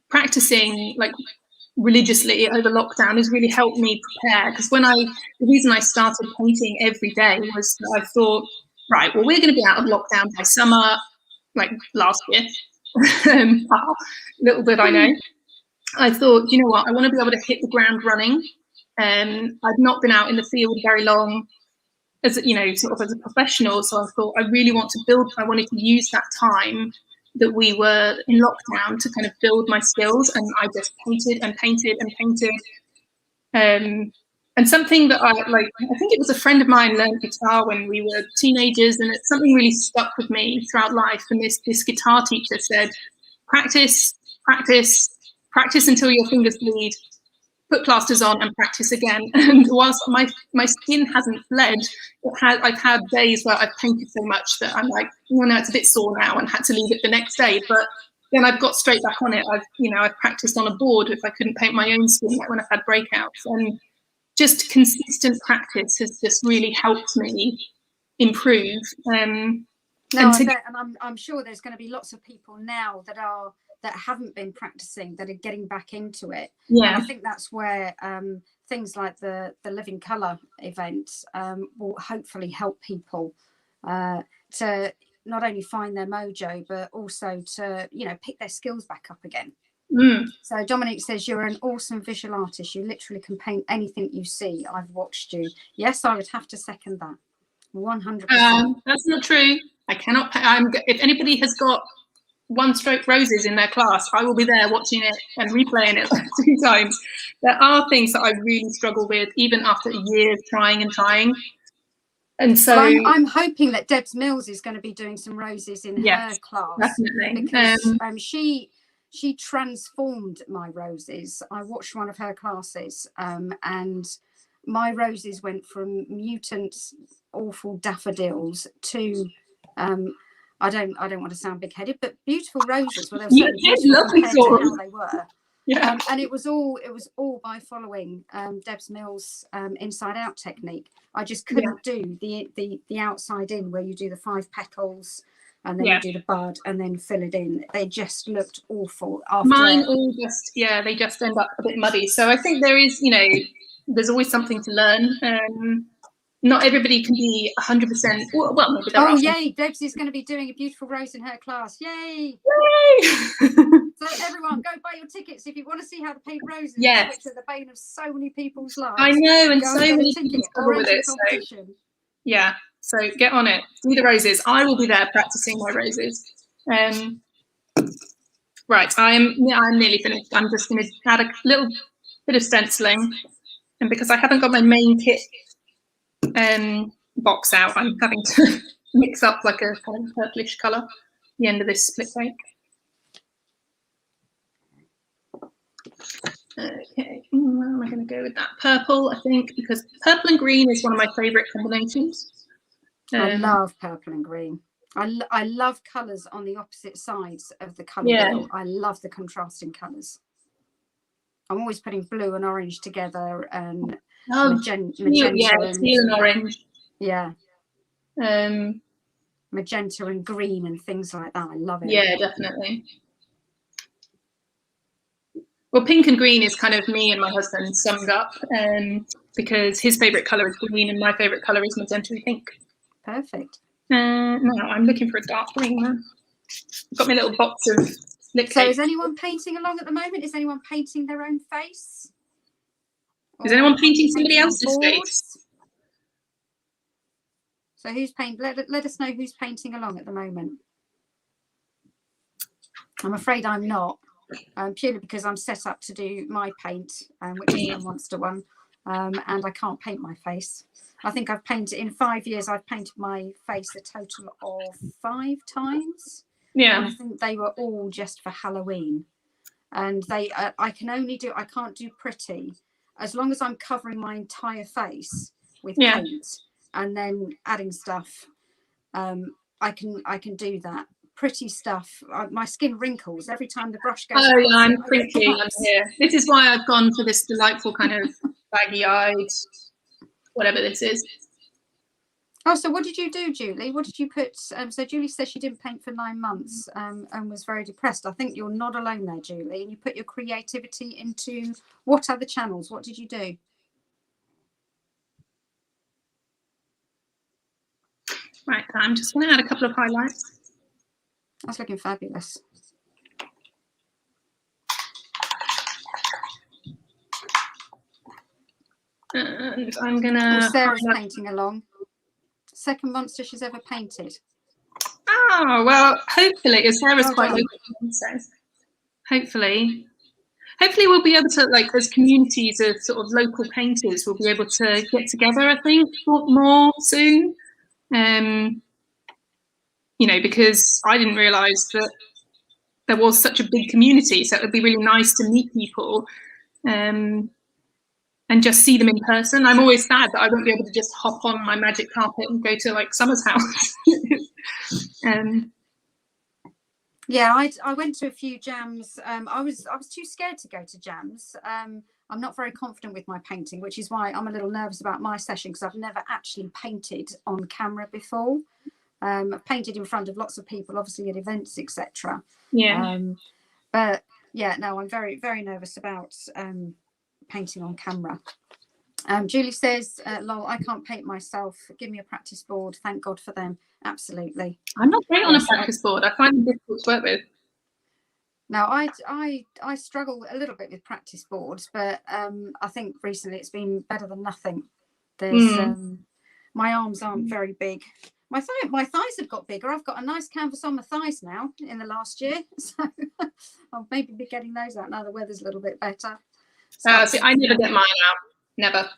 practicing like religiously over lockdown has really helped me prepare. Because the reason I started painting every day was that I thought, right, well, we're going to be out of lockdown by summer, like last year. Little did I know. I thought, you know what, I want to be able to hit the ground running. I've not been out in the field very long, as you know, sort of as a professional. So I thought I really want to build. I wanted to use that time that we were in lockdown to kind of build my skills, and I just painted and painted and painted. And something that I think it was a friend of mine learned guitar when we were teenagers, and it's something really stuck with me throughout life. And this guitar teacher said, practice, practice, practice until your fingers bleed, put plasters on and practice again. And whilst my skin hasn't bled, I've had days where I've painted so much that I'm like, oh no, it's a bit sore now, and had to leave it the next day. But then I've got straight back on it. I've practiced on a board if I couldn't paint my own skin, like when I've had breakouts. And just consistent practice has just really helped me improve.
I'm sure there's going to be lots of people now that haven't been practicing, that are getting back into it.
Yeah,
and I think that's where things like the Living Colour event will hopefully help people to not only find their mojo, but also to, you know, pick their skills back up again. So Dominic says, you're an awesome visual artist. You literally can paint anything you see. I've watched you. Yes, I would have to second that. 100%.
That's not true. I cannot. If anybody has got one-stroke roses in their class, I will be there watching it and replaying it 2 times. There are things that I really struggle with, even after a year of trying and trying. And so
well, I'm hoping that Debs Mills is going to be doing some roses in her class.
Definitely.
Because she transformed my roses. I watched one of her classes, and my roses went from mutant, awful daffodils to I don't want to sound big-headed, but beautiful roses. Well, they were lovely compared to how they were. Yeah. And it was all by following Debs Mills' inside out technique. I just couldn't do the outside in, where you do the 5 petals and then you do the bud and then fill it in. They just looked awful.
Mine all just they just end up a bit muddy. So I think there is, you know, there's always something to learn. Not everybody can be 100%. Well, maybe there are.
Yay! Debs is going to be doing a beautiful rose in her class. Yay! Yay! So everyone, go buy your tickets if you want to see how to paint roses.
Yes.
Which are the bane of so many people's lives.
I know, and so many people struggle with it. So, yeah, so get on it. Do the roses. I will be there practicing my roses. Right, I'm nearly finished. I'm just going to add a little bit of stenciling, and because I haven't got my main kit box out, I'm having to mix up like a kind of purplish colour at the end of this split break. Okay, where am I going to go with that? Purple, I think, because purple and green is one of my favourite combinations.
I love purple and green. I love colours on the opposite sides of the colour wheel. I love the contrasting colours. I'm always putting blue and orange together, and magenta
teal and orange.
Yeah. Magenta and green and things like that. I love it.
Yeah, definitely. Well, pink and green is kind of me and my husband summed up, because his favourite colour is green and my favourite colour is magenta and pink.
Perfect.
No, I'm looking for a dark green one. I've got my little box of slip
So is anyone painting along at the moment? Is anyone painting their own face?
Is anyone painting somebody else's face?
So who's painting? Let us know who's painting along at the moment. I'm afraid I'm not, purely because I'm set up to do my paint, which is the monster one, and I can't paint my face. I think I've painted, in 5 years, I've painted my face a total of 5 times.
Yeah.
And I think they were all just for Halloween. And I can't do pretty. As long as I'm covering my entire face with paint and then adding stuff, I can do that. Pretty stuff, my skin wrinkles every time the brush goes.
Oh yeah, I'm crinkly. I'm here. This is why I've gone for this delightful kind of baggy-eyed, whatever this is.
Oh, so what did you do, Julie? What did you put? So Julie says she didn't paint for 9 months and was very depressed. I think you're not alone there, Julie. And you put your creativity into what other channels? What did you do?
Right, I'm just going to add a couple of highlights.
That's looking fabulous.
And I'm going to...
Sarah's painting along. Second monster she's ever painted.
Oh, well, hopefully. Sarah's quite local, so hopefully we'll be able to, like, as communities of sort of local painters, we'll be able to get together, I think, more soon. You know, because I didn't realise that there was such a big community, so it would be really nice to meet people and just see them in person. I'm always sad that I won't be able to just hop on my magic carpet and go to like Summer's house.
Yeah, I went to a few jams. I was too scared to go to jams. I'm not very confident with my painting, which is why I'm a little nervous about my session, because I've never actually painted on camera before. I've painted in front of lots of people, obviously at events, etc.
Yeah.
But yeah, no, I'm very, very nervous about painting on camera. Julie says, lol, I can't paint myself. Give me a practice board. Thank God for them. Absolutely.
I'm not great on a practice board. I find them difficult to work with.
Now, I struggle a little bit with practice boards, but I think recently it's been better than nothing. There's my arms aren't very big. My thighs have got bigger. I've got a nice canvas on my thighs now in the last year, so I'll maybe be getting those out now the weather's a little bit better.
See, I never get mine out. Never.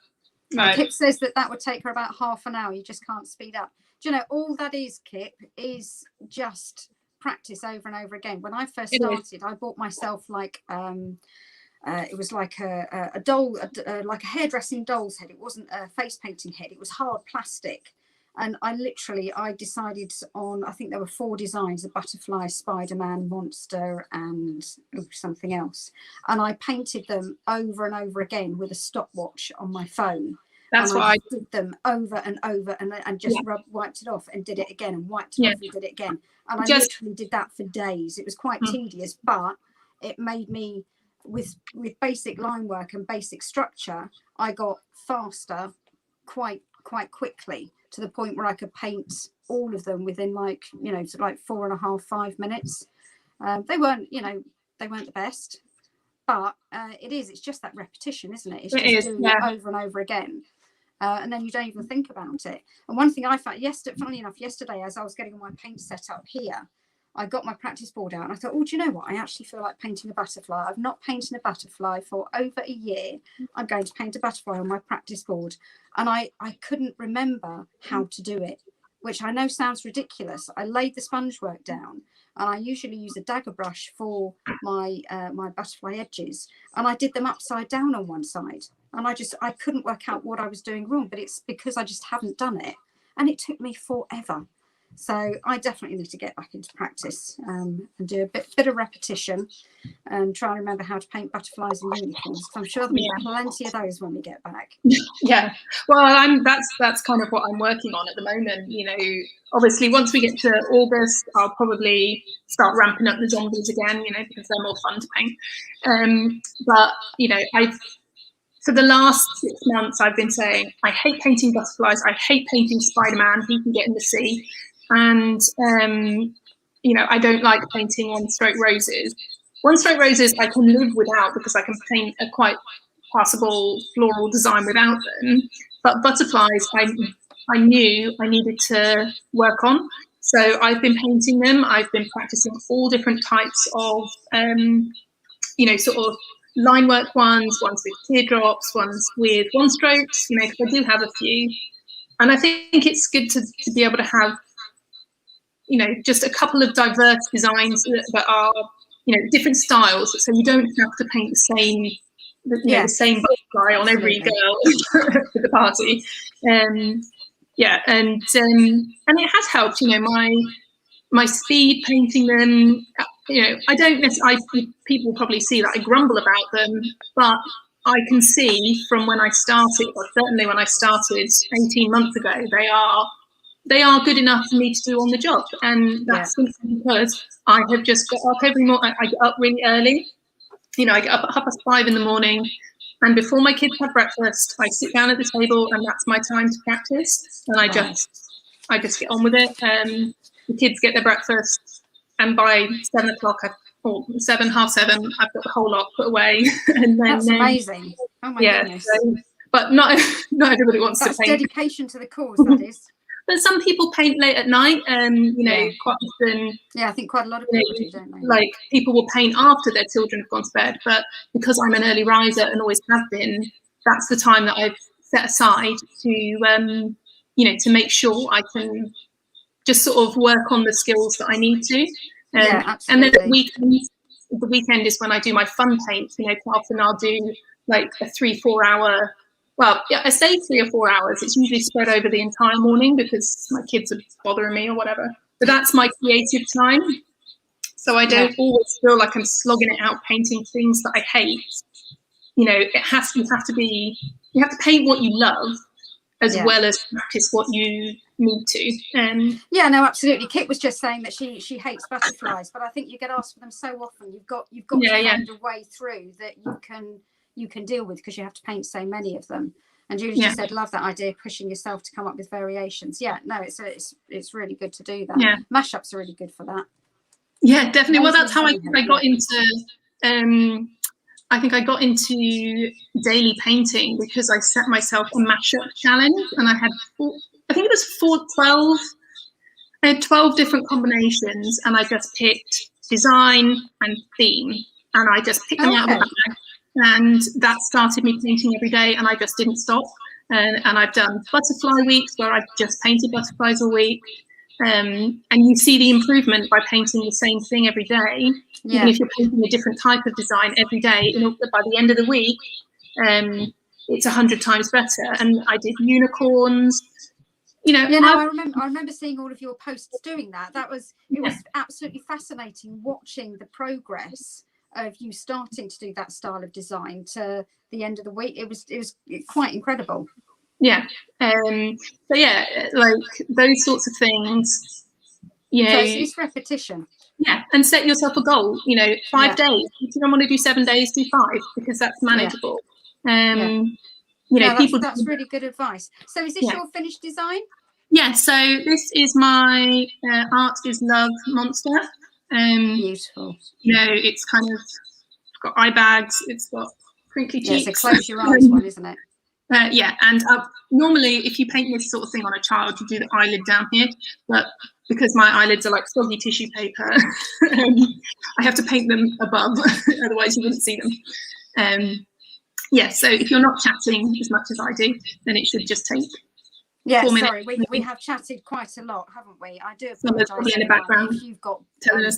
Right. Kip says that would take her about half an hour. You just can't speed up. Do you know, all that is, Kip, is just practice over and over again. When I first started, I bought myself like it was like a doll, like a hairdressing doll's head. It wasn't a face painting head. It was hard plastic. And I decided on, I think there were 4 designs: a butterfly, Spider-Man, monster, and something else. And I painted them over and over again with a stopwatch on my phone.
That's why I
did them over and over and just wiped it off and did it again and wiped it off and did it again. And I literally did that for days. It was quite tedious, but it made me, with basic line work and basic structure, I got faster quite quickly, to the point where I could paint all of them within like 4.5, 5 minutes. They weren't the best, but it's just that repetition, isn't it? It's just doing it over and over again. And then you don't even think about it. And one thing I found funnily enough, yesterday, as I was getting all my paint set up here, I got my practice board out and I thought, oh, do you know what? I actually feel like painting a butterfly. I've not painted a butterfly for over a year. I'm going to paint a butterfly on my practice board. And I couldn't remember how to do it, which I know sounds ridiculous. I laid the sponge work down, and I usually use a dagger brush for my my butterfly edges. And I did them upside down on one side. And I couldn't work out what I was doing wrong, but it's because I just haven't done it. And it took me forever. So I definitely need to get back into practice and do a bit of repetition and try and remember how to paint butterflies and unicorns. I'm sure there'll be plenty of those when we get back.
Yeah, well, that's kind of what I'm working on at the moment. You know, obviously once we get to August, I'll probably start ramping up the zombies again. You know, because they're more fun to paint. But you know, for the last 6 months, I've been saying I hate painting butterflies. I hate painting Spider-Man. He can get in the sea. And, you know, I don't like painting one-stroke roses. One-stroke roses I can live without because I can paint a quite passable floral design without them. But butterflies, I knew I needed to work on. So I've been painting them. I've been practicing all different types of, you know, sort of line work ones with teardrops, ones with one-strokes, you know, because I do have a few. And I think it's good to be able to have, you know, just a couple of diverse designs that are, you know, different styles, so you don't have to paint the same, the same butterfly on every girl for the party. And it has helped, you know, my speed painting them. You know, I don't necessarily. People probably see that I grumble about them, but I can see from when I started, or certainly when I started 18 months ago, they are good enough for me to do on the job. And that's simply because I have just got up every morning. I get up really early. You know, I get up at 5:30 in the morning, and before my kids have breakfast, I sit down at the table, and that's my time to practice. And I just get on with it. The kids get their breakfast, and by 7 o'clock, or 7, half 7, I've got the whole lot put away. And then,
that's amazing. Oh my goodness.
So, but not everybody wants to paint.
That's dedication to the cause, that is.
But some people paint late at night, and you know, quite often.
Yeah, I think quite a lot of people do, don't they?
Like people will paint after their children have gone to bed, but because I'm an early riser and always have been, that's the time that I've set aside to, you know, to make sure I can just sort of work on the skills that I need to.
Yeah, absolutely.
And then the weekend is when I do my fun paints. You know, quite often I'll do like a 3-4 hour. Well, yeah, I say 3 or 4 hours. It's usually spread over the entire morning because my kids are bothering me or whatever. But that's my creative time. So I don't always feel like I'm slogging it out painting things that I hate. You know, you have to paint what you love as well as practice what you need to.
Yeah, no, absolutely. Kit was just saying that she hates butterflies, but I think you get asked for them so often. You've got to find a way through that you can deal with, because you have to paint so many of them. And Julie just said, love that idea, pushing yourself to come up with variations. Yeah, no, it's really good to do that.
Yeah.
Mashups are really good for that.
Yeah, definitely. Well, that's how I got into, I think I got into daily painting because I set myself a mashup challenge, and I had, I think it was 12. I had 12 different combinations, and I just picked design and theme, and I just picked them out of the bag. And that started me painting every day, and I just didn't stop. And I've done butterfly weeks where I've just painted butterflies all week. And you see the improvement by painting the same thing every day. Even if you're painting a different type of design every day, by the end of the week, it's 100 times better. And I did unicorns.
I remember seeing all of your posts doing that. It was absolutely fascinating watching the progress of you starting to do that style of design to the end of the week. It was quite incredible.
Yeah. So yeah, like those sorts of things. So
it's repetition.
Yeah, and set yourself a goal. 5 days. If you don't want to do 7 days, do 5 because that's manageable.
That's really good advice. So is this your finished design?
Yeah, so this is my Art is Love monster.
Beautiful.
It's kind of got eye bags, it's got crinkly cheeks.
It's a close your eyes one, isn't it?
Yeah, and normally if you paint this sort of thing on a child, you do the eyelid down here, but because my eyelids are like soggy tissue paper, I have to paint them above, otherwise you wouldn't see them. So if you're not chatting as much as I do, then it should just take 4 minutes.
Sorry, we have chatted quite a lot, haven't we? I do apologise
in the background
if you've got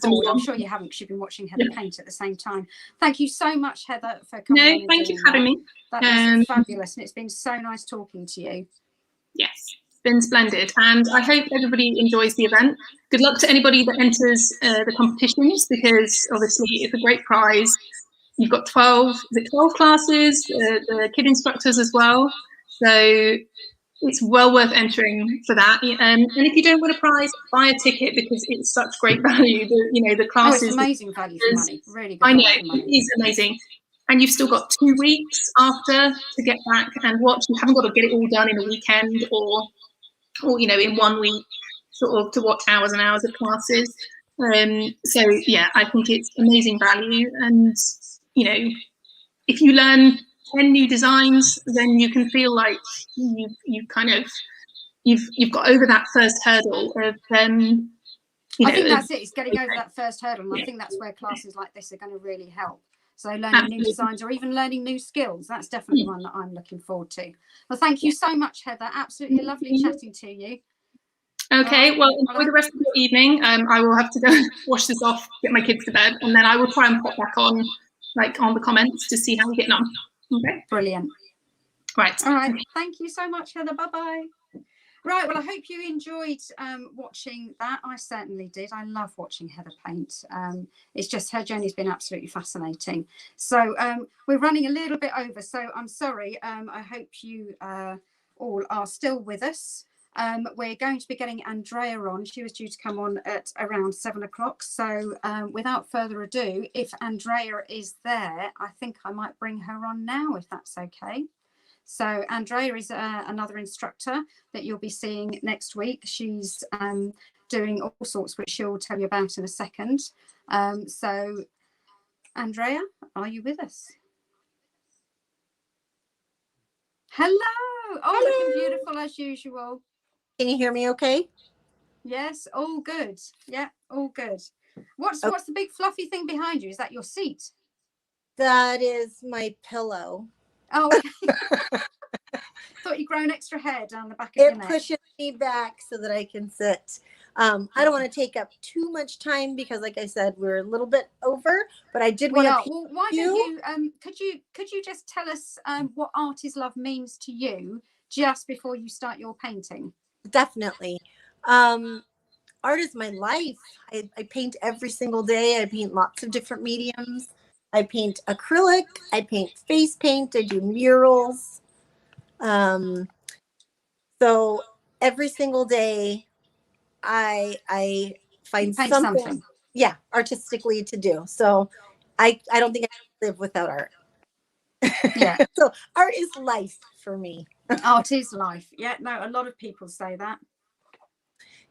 bored. I'm sure you haven't, because you've been watching Heather paint at the same time. Thank you so much, Heather, for coming on.
No, thank you for having me.
That is fabulous, and it's been so nice talking to you.
Yes, it's been splendid, and I hope everybody enjoys the event. Good luck to anybody that enters the competitions, because obviously it's a great prize. You've got 12 classes, the kid instructors as well. So it's well worth entering for that. And if you don't win a prize, buy a ticket, because it's such great value. The classes.
It's amazing value for money. Really good.
I know, it is amazing. And you've still got 2 weeks after to get back and watch. You haven't got to get it all done in a weekend or in 1 week, sort of, to watch hours and hours of classes. So yeah, I think it's amazing value. And if you learn 10 new designs, then you can feel like you've got over that first hurdle of
I think that's it. It's getting over that first hurdle, and I think that's where classes like this are going to really help. So learning new designs, or even learning new skills, that's definitely one that I'm looking forward to. Well, thank you so much, Heather. Absolutely lovely chatting to you.
Okay, well, enjoy the rest of your evening. I will have to go wash this off, get my kids to bed, and then I will try and pop back on the comments to see how you're getting on. Okay,
brilliant.
Right.
All right. Thank you so much, Heather. Bye-bye. Right, well, I hope you enjoyed watching that. I certainly did. I love watching Heather paint. It's just, her journey's been absolutely fascinating. So we're running a little bit over, so I'm sorry. I hope you all are still with us. We're going to be getting Andrea on. She was due to come on at around 7 o'clock. So without further ado, if Andrea is there, I think I might bring her on now, if that's okay. So Andrea is another instructor that you'll be seeing next week. She's doing all sorts, which she'll tell you about in a second. So Andrea, are you with us? Hello. Oh, looking beautiful as usual.
Can you hear me okay?
Yes, all good. Yeah, all good. What's the big fluffy thing behind you? Is that your seat?
That is my pillow.
Oh, okay. Thought you'd grow an extra hair down the back of your neck.
It pushes me back so that I can sit. I don't want to take up too much time because, like I said, we're a little bit over. But I did want to.
Well, why don't you? Could you just tell us what Art is Love means to you just before you start your painting?
Definitely. Art is my life. I paint every single day. I paint lots of different mediums. I paint acrylic, I paint face paint, I do murals. So every single day I find something, yeah, artistically to do. So I don't think I can live without art.
Yeah.
So art is life for me.
Art is life. Yeah, no, a lot of people say that.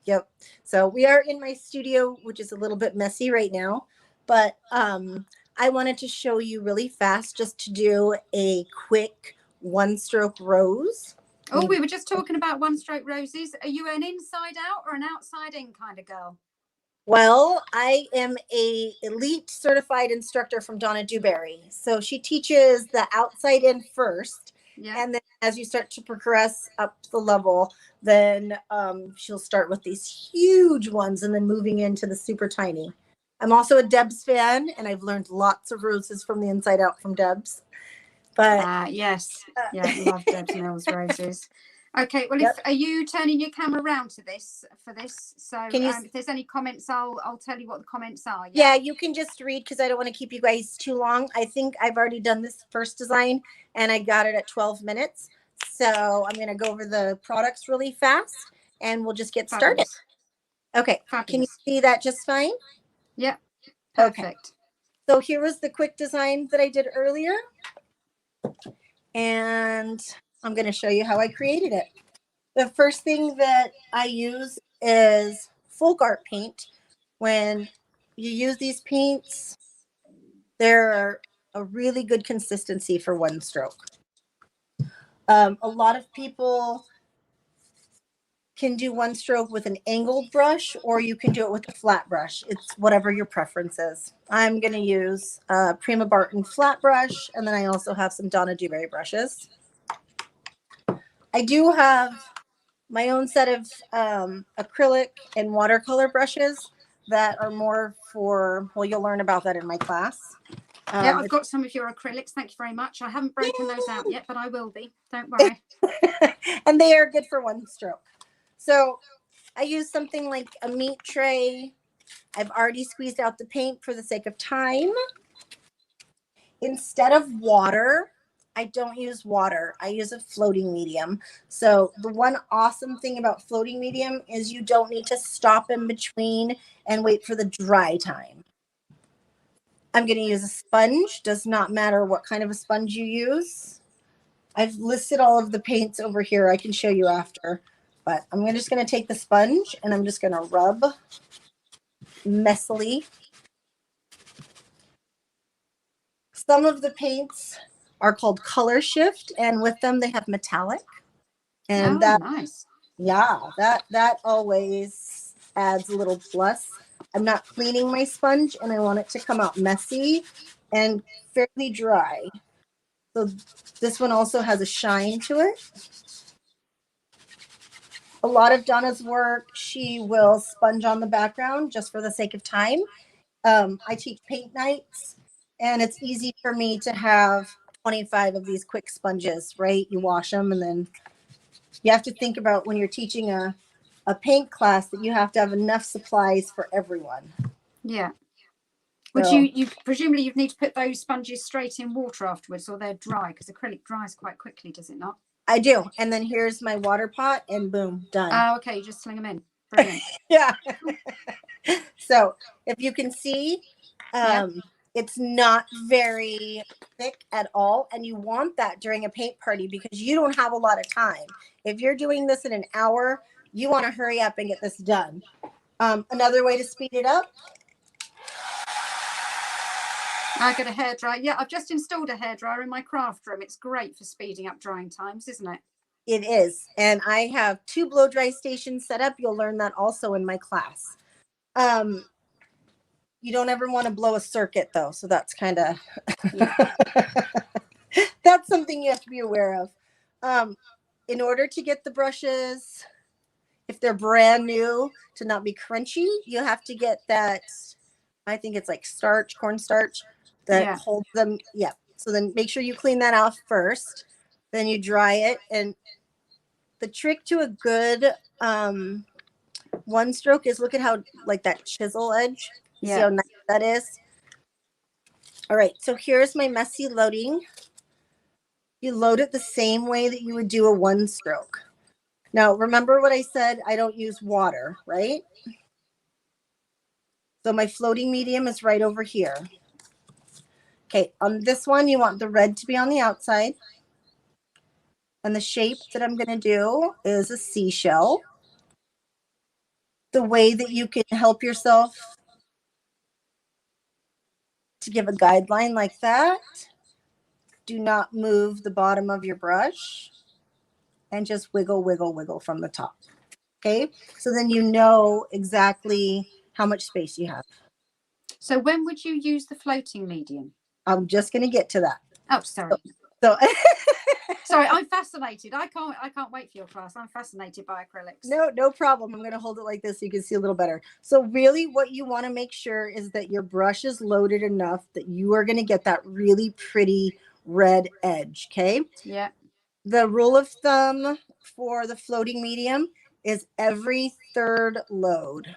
Yep. So we are in my studio, which is a little bit messy right now, but I wanted to show you really fast just to do a quick one stroke rose.
Oh, we were just talking about one stroke roses. Are you an inside out or an outside in kind of girl?
Well, I am a elite certified instructor from Donna Dewberry. So she teaches the outside in first.
Yeah.
And then as you start to progress up the level, then she'll start with these huge ones and then moving into the super tiny. I'm also a Debs fan, and I've learned lots of roses from the inside out from Debs. But
yes, yeah, love Deb's Mills roses. Okay, well,
Yep.
are you turning your camera around to this for this? So
Can you
if there's any comments, I'll tell you what the comments are.
Yeah, you can just read because I don't want to keep you guys too long. I think I've already done this first design and I got it at 12 minutes. So I'm going to go over the products really fast and we'll just get started.
Fabulous.
Okay.
Fabulous.
Can you see that just fine?
Yep. Perfect.
Okay. So here was the quick design that I did earlier. And I'm going to show you how I created it. The first thing that I use is folk art paint. When you use these paints, they're a really good consistency for one stroke. A lot of people can do one stroke with an angled brush, or you can do it with a flat brush. It's whatever your preference is. I'm going to use a Prima Barton flat brush, and then I also have some Donna Dewberry brushes. I do have my own set of acrylic and watercolor brushes that are more for, well, you'll learn about that in my class.
Yeah, I've got some of your acrylics. Thank you very much. I haven't broken those out yet, but I will be. Don't worry.
And they are good for one stroke. So I use something like a meat tray. I've already squeezed out the paint for the sake of time. Instead of water, I don't use water. I use a floating medium. So the one awesome thing about floating medium is you don't need to stop in between and wait for the dry time. I'm going to use a sponge. Does not matter what kind of a sponge you use. I've listed all of the paints over here. I can show you after. But I'm just going to take the sponge and I'm just going to rub messily. Some of the paints are called color shift, and with them they have metallic. And
nice.
Yeah, that always adds a little plus. I'm not cleaning my sponge and I want it to come out messy and fairly dry. So this one also has a shine to it. A lot of Donna's work, she will sponge on the background just for the sake of time. I teach paint nights, and it's easy for me to have 25 of these quick sponges, right? You wash them, and then you have to think about when you're teaching a paint class that you have to have enough supplies for everyone.
Yeah. Would
So,
you presumably you'd need to put those sponges straight in water afterwards, or they're dry, because acrylic dries quite quickly, does it not?
I do. And then here's my water pot and boom, done.
Oh, okay. You just sling them in. Brilliant.
Yeah. So if you can see, it's not very thick at all. And you want that during a paint party because you don't have a lot of time. If you're doing this in an hour, you want to hurry up and get this done. Another way to speed it up.
I got a hairdryer. Yeah, I've just installed a hairdryer in my craft room. It's great for speeding up drying times, isn't it?
It is. And I have 2 blow dry stations set up. You'll learn that also in my class. You don't ever want to blow a circuit though. So that's kind of, that's something you have to be aware of. In order to get the brushes, if they're brand new, to not be crunchy, you have to get that, I think it's like starch, cornstarch that holds them. Yeah. So then make sure you clean that off first. Then you dry it. And the trick to a good one stroke is look at how like that chisel edge. See how nice that is? All right. So here's my messy loading. You load it the same way that you would do a one stroke. Now, remember what I said? I don't use water, right? So my floating medium is right over here. Okay, on this one, you want the red to be on the outside. And the shape that I'm going to do is a seashell. The way that you can help yourself to give a guideline like that, do not move the bottom of your brush and just wiggle, wiggle, wiggle from the top. Okay, so then you know exactly how much space you have.
So when would you use the floating medium?
I'm just going to get to that.
Oh, sorry.
So
sorry, I'm fascinated. I can't wait for your class. I'm fascinated by acrylics.
No problem. I'm going to hold it like this so you can see a little better. So really what you want to make sure is that your brush is loaded enough that you are going to get that really pretty red edge. Okay.
Yeah.
The rule of thumb for the floating medium is every third load.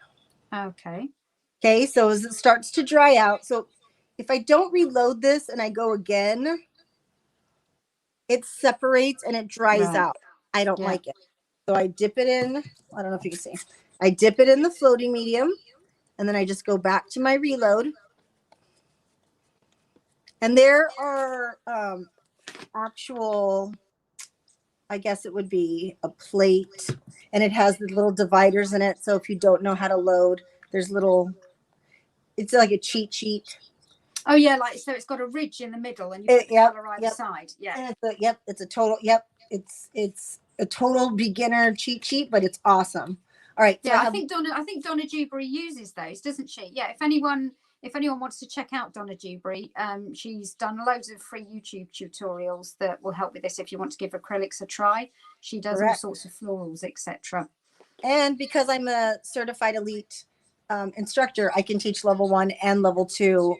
Okay.
Okay. So as it starts to dry out, so if I don't reload this and I go again, it separates and it dries out. I don't like it. So I dip it in. I don't know if you can see. I dip it in the floating medium and then I just go back to my reload. And there are actual, I guess it would be a plate, and it has the little dividers in it. So if you don't know how to load, there's little, it's like a cheat sheet.
Oh yeah, like so it's got a ridge in the middle and you put the color either side. Yeah.
And it's a total, it's a total beginner cheat sheet, but it's awesome. All right.
So yeah, I think Donna Dewberry uses those, doesn't she? Yeah. If anyone wants to check out Donna Dewberry, she's done loads of free YouTube tutorials that will help with this if you want to give acrylics a try. She does all sorts of florals, etc.
And because I'm a certified elite instructor, I can teach level 1 and level 2.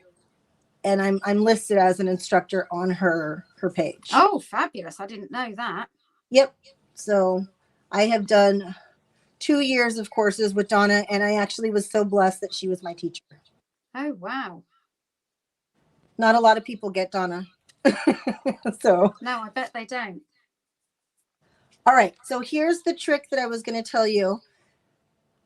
And I'm listed as an instructor on her page.
Oh, fabulous. I didn't know that.
Yep. So I have done 2 years of courses with Donna, and I actually was so blessed that she was my teacher.
Oh, wow.
Not a lot of people get Donna. So
no, I bet they don't.
All right. So here's the trick that I was going to tell you.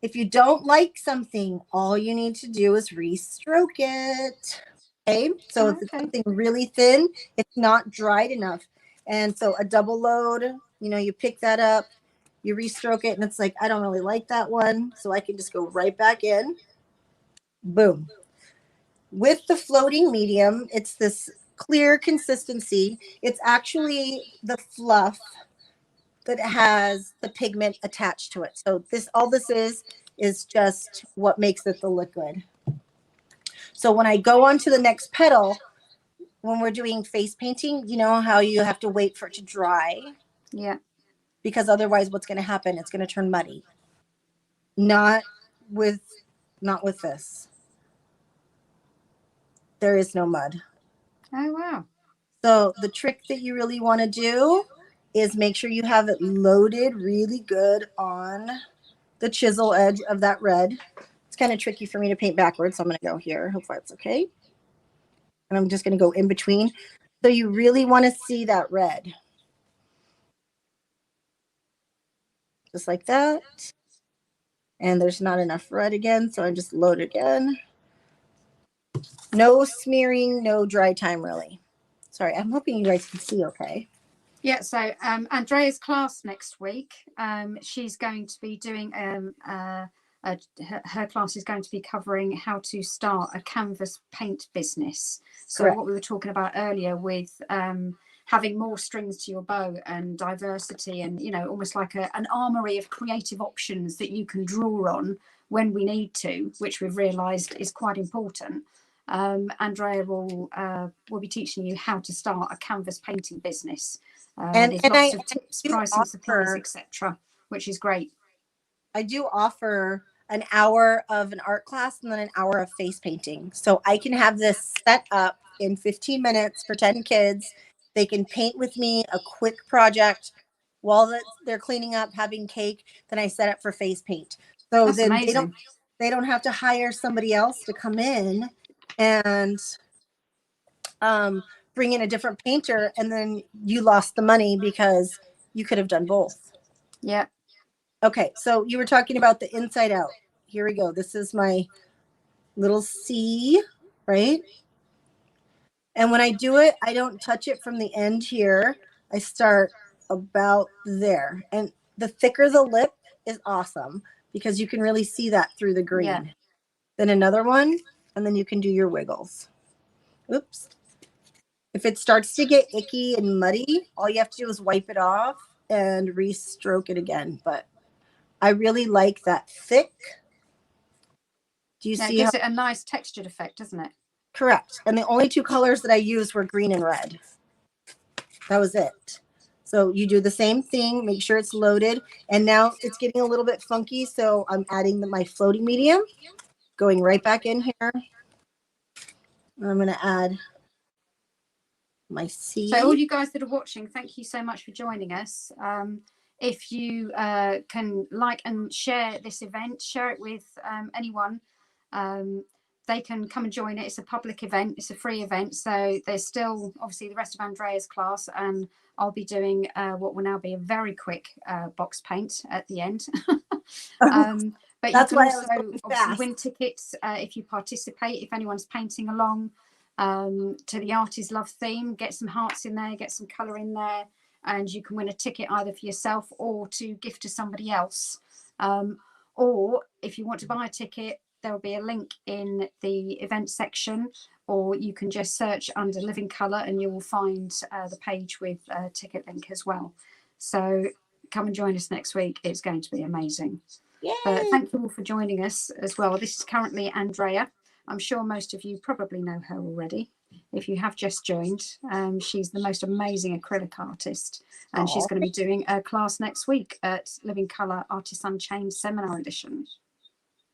If you don't like something, all you need to do is restroke it. Okay. So if it's something really thin, it's not dried enough. And so a double load, you pick that up, you restroke it, and it's like, I don't really like that one. So I can just go right back in. Boom. With the floating medium, it's this clear consistency. It's actually the fluff that has the pigment attached to it. So all this is just what makes it the liquid. So when I go on to the next petal, when we're doing face painting, you know how you have to wait for it to dry?
Yeah.
Because otherwise what's going to happen? It's going to turn muddy. Not with this. There is no mud.
Oh, wow. So
the trick that you really want to do is make sure you have it loaded really good on the chisel edge of that red. It's kind of tricky for me to paint backwards, so I'm going to go here. Hopefully that's okay. And I'm just going to go in between. So you really want to see that red. Just like that. And there's not enough red again, so I just load again. No smearing, no dry time, really. Sorry, I'm hoping you guys can see okay.
Yeah, so Andrea's class next week, she's going to be doing her class is going to be covering how to start a canvas paint business. So what we were talking about earlier with having more strings to your bow and diversity and, almost like an armory of creative options that you can draw on when we need to, which we've realised is quite important. Andrea will be teaching you how to start a canvas painting business. And lots of tips, pricing, supplies, etc., which is great.
I do offer an hour of an art class and then an hour of face painting. So I can have this set up in 15 minutes for 10 kids. They can paint with me a quick project while they're cleaning up, having cake. Then I set up for face paint. So
that's
then
amazing.
they don't have to hire somebody else to come in and bring in a different painter, and then you lost the money because you could have done both.
Yeah.
Okay, so you were talking about the inside out. Here we go. This is my little C, right? And when I do it, I don't touch it from the end here. I start about there. And the thicker the lip is awesome because you can really see that through the green.
Yeah.
Then another one, and then you can do your wiggles. Oops. If it starts to get icky and muddy, all you have to do is wipe it off and re-stroke it again. But I really like that thick. Do you
Now, it
see
gives
how?
it a nice textured effect, doesn't it?
Correct. And the only two colors that I used were green and red. That was it. So you do the same thing, make sure it's loaded. And now it's getting a little bit funky. So I'm adding my floating medium, going right back in here. I'm going to add my C.
So all you guys that are watching, thank you so much for joining us. If you can like and share this event, share it with anyone. They can come and join it. It's a public event. It's a free event. So there's still obviously the rest of Andrea's class, and I'll be doing what will now be a very quick box paint at the end. But
That's
you
why
can
I was
also
going
obviously
fast.
win tickets if you participate, if anyone's painting along to the Art is Love theme. Get some hearts in there, get some colour in there, and you can win a ticket either for yourself or to gift to somebody else. Or if you want to buy a ticket, there will be a link in the event section, or you can just search under Living Colour and you will find the page with a ticket link as well. So come and join us next week. It's going to be amazing.
Yay.
But thank you all for joining us as well. This is currently Andrea. I'm sure most of you probably know her already. If you have just joined, she's the most amazing acrylic artist, and she's going to be doing a class next week at Living Colour Artists Unchained Seminar Edition.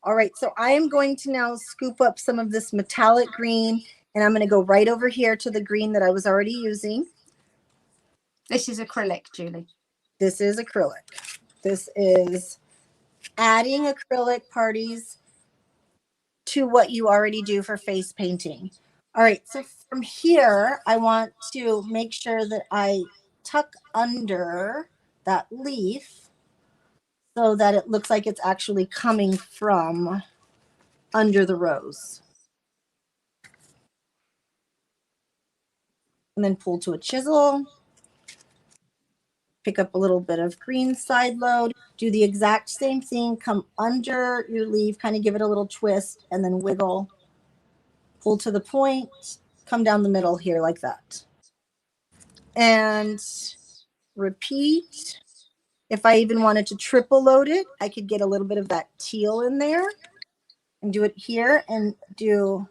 All right, so I am going to now scoop up some of this metallic green, and I'm going to go right over here to the green that I was already using.
This is acrylic, Julie.
This is acrylic. This is adding acrylic parties to what you already do for face painting. All right, so from here, I want to make sure that I tuck under that leaf so that it looks like it's actually coming from under the rose. And then pull to a chisel. Pick up a little bit of green side load. Do the exact same thing. Come under your leaf, kind of give it a little twist, and then wiggle. Pull to the point. Come down the middle here like that. And repeat. If I even wanted to triple load it, I could get a little bit of that teal in there and do it here and do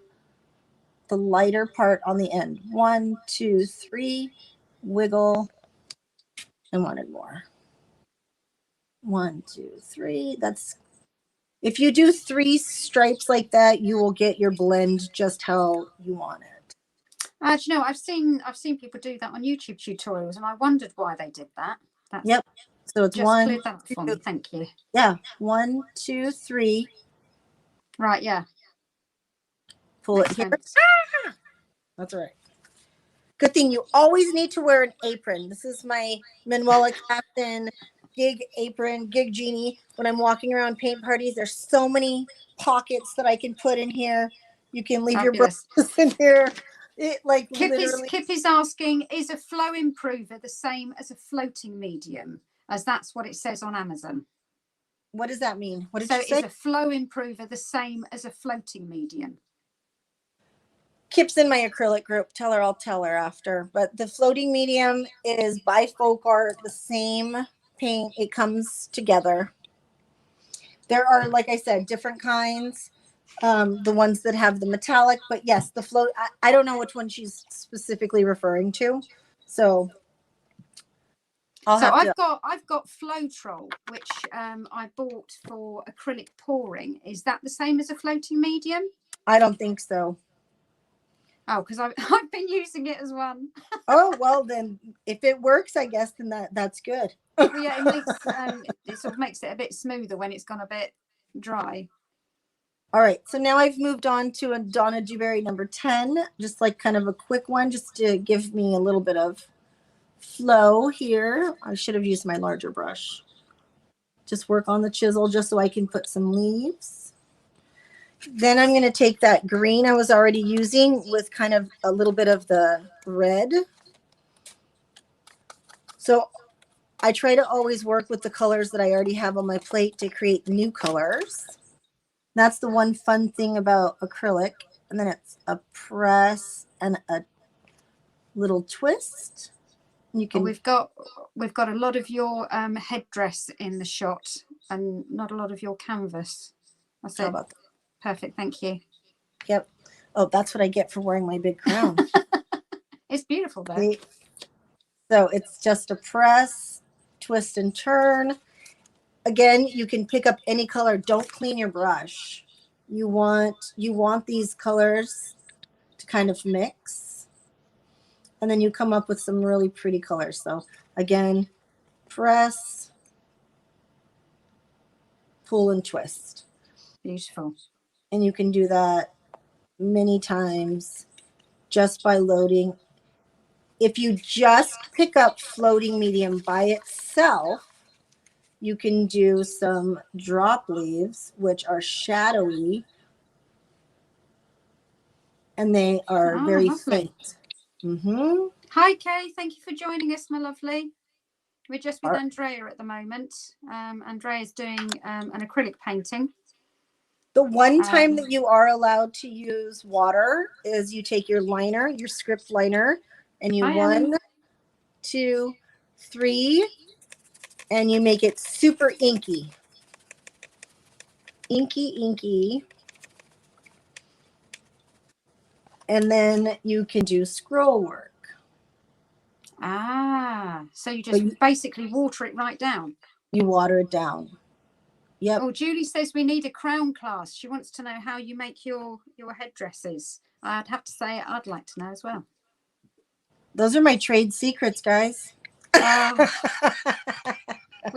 the lighter part on the end. 1, 2, 3, wiggle, and wanted more. 1, 2, 3. That's, if you do 3 stripes like that, you will get your blend just how you want it.
Do you know, I've seen people do that on YouTube tutorials, and I wondered why they did that. That's
Yep. So it's
just
1,
cleared that up for me. Thank you.
Yeah. 1, 2, 3.
Right. Yeah.
Pull
Makes
it here.
sense.
That's all right. Good thing you always need to wear an apron. This is my Manuela Captain gig apron, gig genie. When I'm walking around paint parties, there's so many pockets that I can put in here. You can leave
Fabulous.
your brushes in here. It like
Kip
literally.
is asking, is a flow improver the same as a floating medium? As that's what it says on Amazon.
What does that mean? What did
so
you say?
is a flow improver the same as a floating medium?
Kip's in my acrylic group. Tell her I'll tell her after. But the floating medium is by Folk Art, the same paint. It comes together. There are, like I said, different kinds. The ones that have the metallic, but yes, the float. I don't know which one she's specifically referring to. So
I've got Flow-Trol, which I bought for acrylic pouring. Is that the same as a floating medium?
I don't think so.
Oh, because I've been using it as one.
Oh, well, then if it works, I guess, then that's good.
Well, yeah, it sort of makes it a bit smoother when it's gone a bit dry.
All right, so now I've moved on to a Donna Dewberry number 10, just like kind of a quick one, just to give me a little bit of flow here. I should have used my larger brush. Just work on the chisel just so I can put some leaves. Then I'm going to take that green I was already using with kind of a little bit of the red. So I try to always work with the colors that I already have on my plate to create new colors. That's the one fun thing about acrylic. And then it's a press and a little twist. You can.
We've got a lot of your headdress in the shot and not a lot of your canvas. That's
How
it.
about that?
Perfect, thank you.
Yep. Oh, that's what I get for wearing my big crown.
It's beautiful though.
See? So it's just a press, twist and turn. Again, you can pick up any color. Don't clean your brush. You want these colors to kind of mix. And then you come up with some really pretty colors. So again, press, pull and twist.
Beautiful.
And you can do that many times just by loading. If you just pick up floating medium by itself, you can do some drop leaves, which are shadowy, and they are very
lovely.
faint. Mm-hmm.
Hi, Kay. Thank you for joining us, my lovely. We're just with Andrea at the moment. Andrea's doing an acrylic painting.
The one time that you are allowed to use water is you take your liner, your script liner, and you 1, 2, 3, and you make it super inky. Inky. And then you can do scroll work.
So you just basically water it right down.
You water it down. Yep.
Oh, Julie says we need a crown class. She wants to know how you make your headdresses. I'd have to say I'd like to know as well.
Those are my trade secrets, guys.
We'd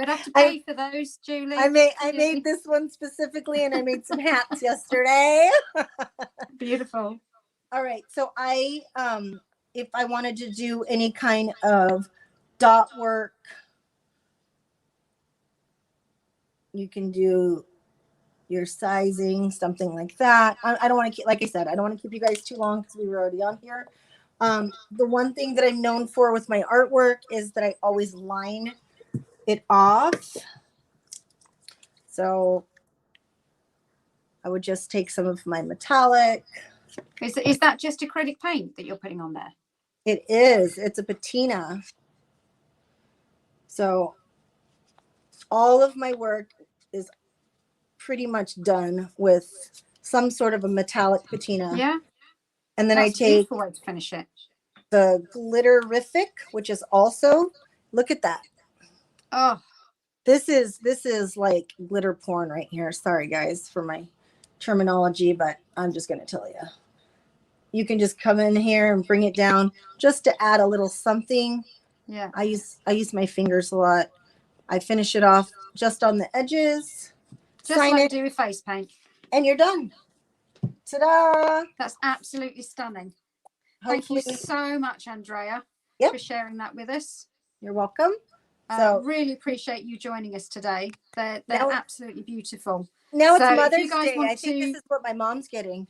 have to pay for those, Julie.
I made this one specifically, and I made some hats yesterday.
Beautiful.
All right, so if I wanted to do any kind of dot work, you can do your sizing, something like that. I don't want to keep, like I said, I don't want to keep you guys too long because we were already on here. The one thing that I'm known for with my artwork is that I always line it off. So I would just take some of my metallic.
Is that just acrylic paint that you're putting on there?
It is. It's a patina. So all of my work is pretty much done with some sort of a metallic patina.
Yeah.
And then
That's
I take a
beautiful way to finish it.
The glitterific, which is also, look at that.
Oh,
this is like glitter porn right here. Sorry guys for my terminology, but I'm just going to tell you. You can just come in here and bring it down just to add a little something.
Yeah.
I use my fingers a lot. I finish it off just on the edges.
Just like you do with face paint.
And you're done. Ta-da!
That's absolutely stunning.
Hopefully.
Thank you so much, Andrea, for sharing that with us.
You're welcome.
Really appreciate you joining us today. They're absolutely beautiful.
Now it's Mother's Day. I think this is what my mom's getting.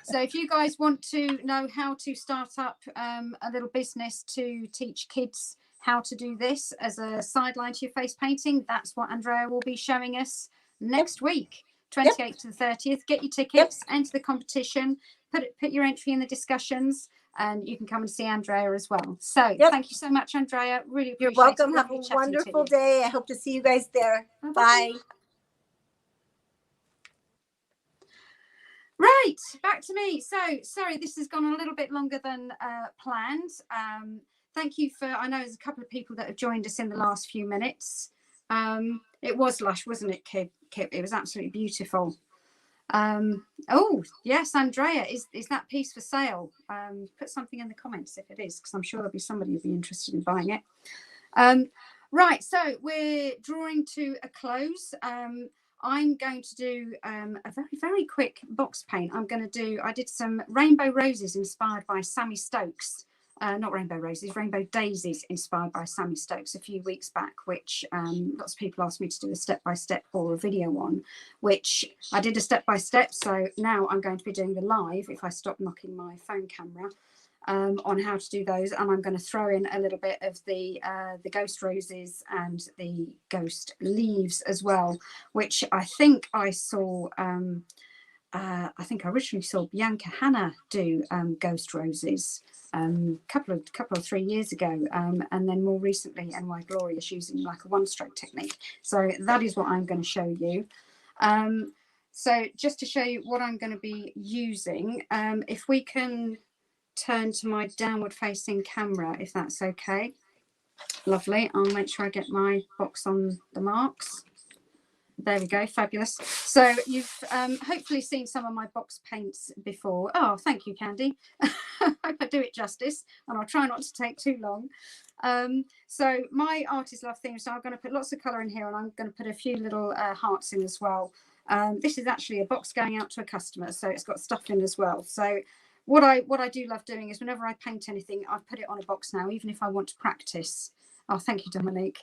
So if you guys want to know how to start up a little business to teach kids how to do this as a sideline to your face painting, that's what Andrea will be showing us next week, 28th to the 30th. Get your tickets, enter the competition, put your entry in the discussions, and you can come and see Andrea as well. So thank you so much, Andrea. Really appreciate it.
You're welcome. Have a wonderful day. I hope to see you guys there. Bye.
Right, back to me. So sorry, this has gone a little bit longer than planned. Thank you for, I know there's a couple of people that have joined us in the last few minutes. It was lush, wasn't it, Kip? It was absolutely beautiful. Oh yes, Andrea, is that piece for sale? Put something in the comments if it is, because I'm sure there'll be somebody who'll be interested in buying it. Right, so we're drawing to a close. I'm going to do a very, very quick box paint. I did some rainbow roses inspired by Sammy Stokes. Not rainbow roses, rainbow daisies inspired by Sammy Stokes a few weeks back, which lots of people asked me to do a step-by-step or a video on, which I did a step-by-step. So now I'm going to be doing the live if I stop knocking my phone camera. on how to do those, and I'm going to throw in a little bit of the ghost roses and the ghost leaves as well, which I think I saw. I think I originally saw Bianca Hanna do ghost roses couple of 3 years ago, and then more recently NY Glorious using like a one-stroke technique. So that is what I'm going to show you. So just to show you what I'm going to be using, if we can turn to my downward facing camera, if that's okay. Lovely. I'll make sure I get my box on the marks. There we go, fabulous. So you've hopefully seen some of my box paints before. Oh, thank you, Candy. I hope I do it justice, and I'll try not to take too long. So my Artist Love theme, so I'm going to put lots of colour in here, and I'm going to put a few little hearts in as well. This is actually a box going out to a customer, so it's got stuff in as well. So what I do love doing is whenever I paint anything, I put it on a box now, even if I want to practice. Oh, thank you, Dominique.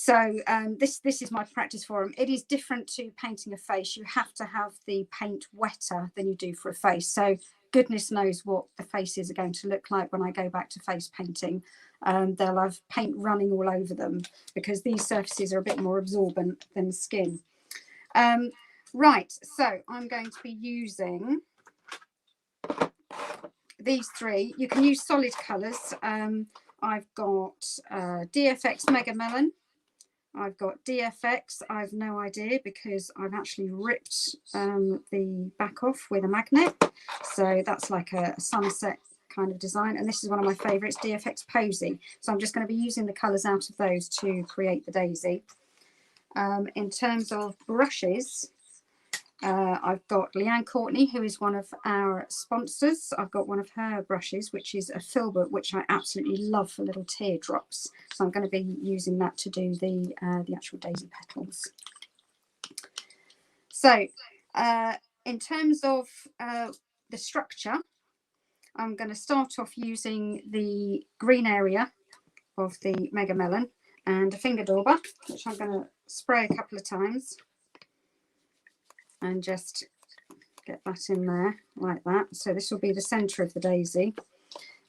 This is my practice forum. It is different to painting a face. You have to have the paint wetter than you do for a face. So goodness knows what the faces are going to look like when I go back to face painting. They'll have paint running all over them because these surfaces are a bit more absorbent than skin. Right, so I'm going to be using these three. You can use solid colours. I've got DFX Mega Melon. I've got DFX, I've no idea because I've actually ripped the back off with a magnet. So that's like a sunset kind of design. And this is one of my favourites, DFX Posy. So I'm just going to be using the colours out of those to create the daisy. In terms of brushes, I've got Leanne Courtney, who is one of our sponsors. I've got one of her brushes, which is a filbert, which I absolutely love for little teardrops. So I'm going to be using that to do the actual daisy petals. So in terms of the structure, I'm going to start off using the green area of the Mega Melon and a finger dauber, which I'm going to spray a couple of times. And just get that in there like that. So this will be the centre of the daisy.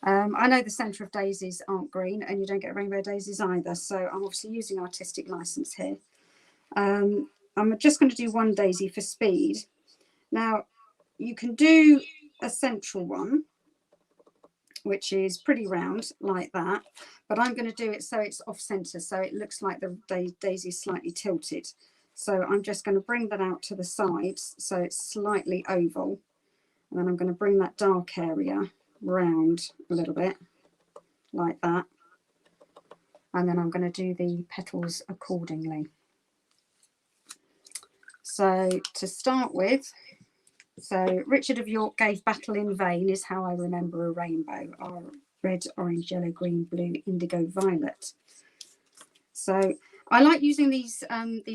I know the centre of daisies aren't green, and you don't get rainbow daisies either. So I'm obviously using artistic license here. I'm just going to do one daisy for speed. Now, you can do a central one, which is pretty round like that, but I'm going to do it so it's off centre, so it looks like the daisy is slightly tilted. So I'm just going to bring that out to the sides so it's slightly oval, and then I'm going to bring that dark area round a little bit like that, and then I'm going to do the petals accordingly. So to start with, so Richard of York gave battle in vain is how I remember a rainbow, or red, orange, yellow, green, blue, indigo, violet. So I like using these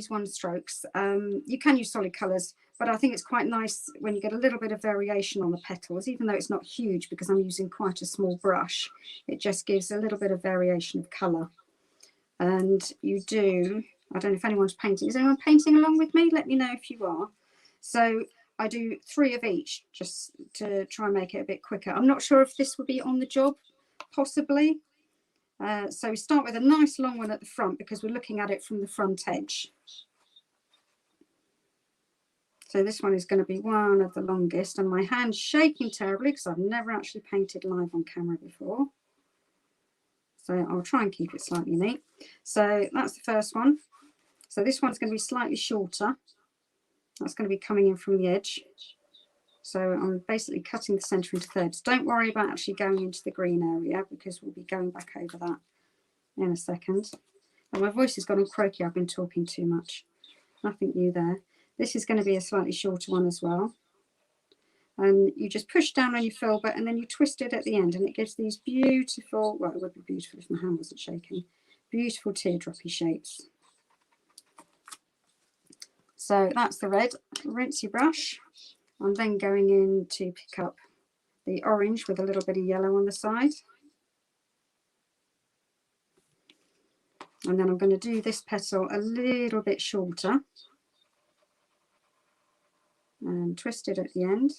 one strokes. You can use solid colours, but I think it's quite nice when you get a little bit of variation on the petals, even though it's not huge because I'm using quite a small brush. It just gives a little bit of variation of colour. And you do, I don't know if anyone's painting. Is anyone painting along with me? Let me know if you are. So I do 3 of each just to try and make it a bit quicker. I'm not sure if this would be on the job, possibly. So we start with a nice long one at the front because we're looking at it from the front edge. So this one is going to be one of the longest, and my hand's shaking terribly because I've never actually painted live on camera before. So I'll try and keep it slightly neat. So that's the first one. So this one's going to be slightly shorter. That's going to be coming in from the edge. So I'm basically cutting the centre into thirds. Don't worry about actually going into the green area because we'll be going back over that in a second. And my voice has gone all croaky. I've been talking too much. Nothing new there. This is going to be a slightly shorter one as well. And you just push down on your filbert and then you twist it at the end, and it gives these beautiful, well, it would be beautiful if my hand wasn't shaking, beautiful teardroppy shapes. So that's the red. Rinse your brush. I'm then going in to pick up the orange with a little bit of yellow on the side. And then I'm going to do this petal a little bit shorter and twist it at the end.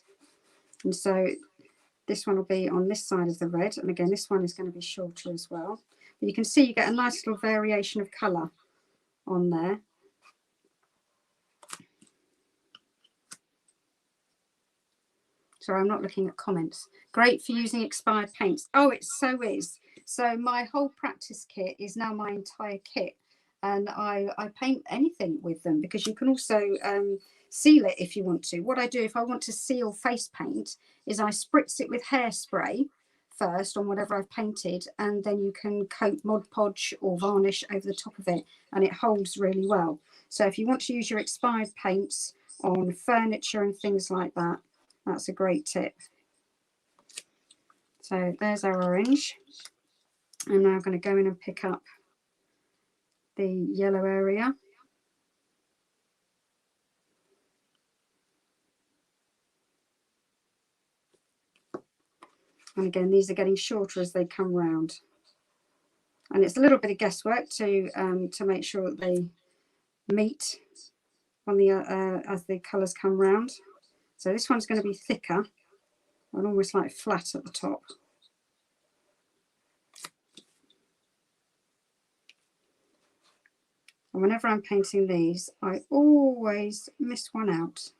And so This one will be on this side of the red, and again this one is going to be shorter as well. But you can see you get a nice little variation of colour on there. Sorry, I'm not looking at comments. Great for using expired paints. Oh, it so is. So my whole practice kit is now my entire kit, and I paint anything with them, because you can also seal it if you want to. What I do if I want to seal face paint is I spritz it with hairspray first on whatever I've painted, and then you can coat Mod Podge or varnish over the top of it, and it holds really well. So if you want to use your expired paints on furniture and things like that, that's a great tip. So there's our orange. I'm now going to go in and pick up the yellow area. And again, these are getting shorter as they come round. And it's a little bit of guesswork to make sure that they meet on the as the colours come round. So this one's going to be thicker and almost like flat at the top. And whenever I'm painting these, I always miss one out.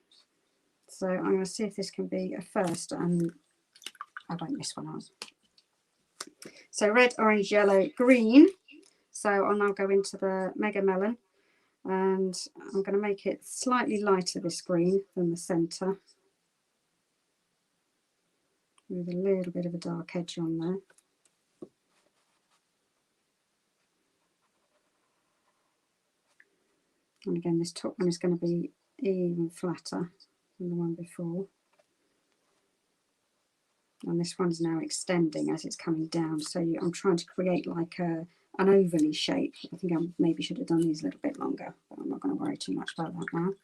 So I'm going to see if this can be a first, and I won't miss one out. So red, orange, yellow, green. So I'll now go into the Mega Melon, and I'm going to make it slightly lighter, this green, than the centre, with a little bit of a dark edge on there. And again, this top one is going to be even flatter than the one before. And this one's now extending as it's coming down. So I'm trying to create like an ovaly shape. I think I maybe should have done these a little bit longer, but I'm not going to worry too much about that now.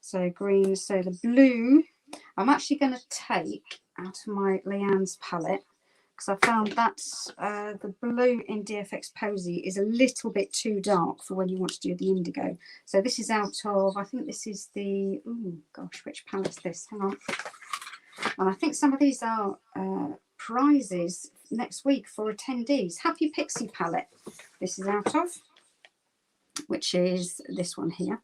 So green, so the blue, I'm actually going to take out of my Leanne's palette, because I found that the blue in DFX Posy is a little bit too dark for when you want to do the indigo. So this is out of, I think this is the, oh gosh, which palette's this? Hang on. And I think some of these are prizes next week for attendees. Happy Pixie palette this is out of, which is this one here.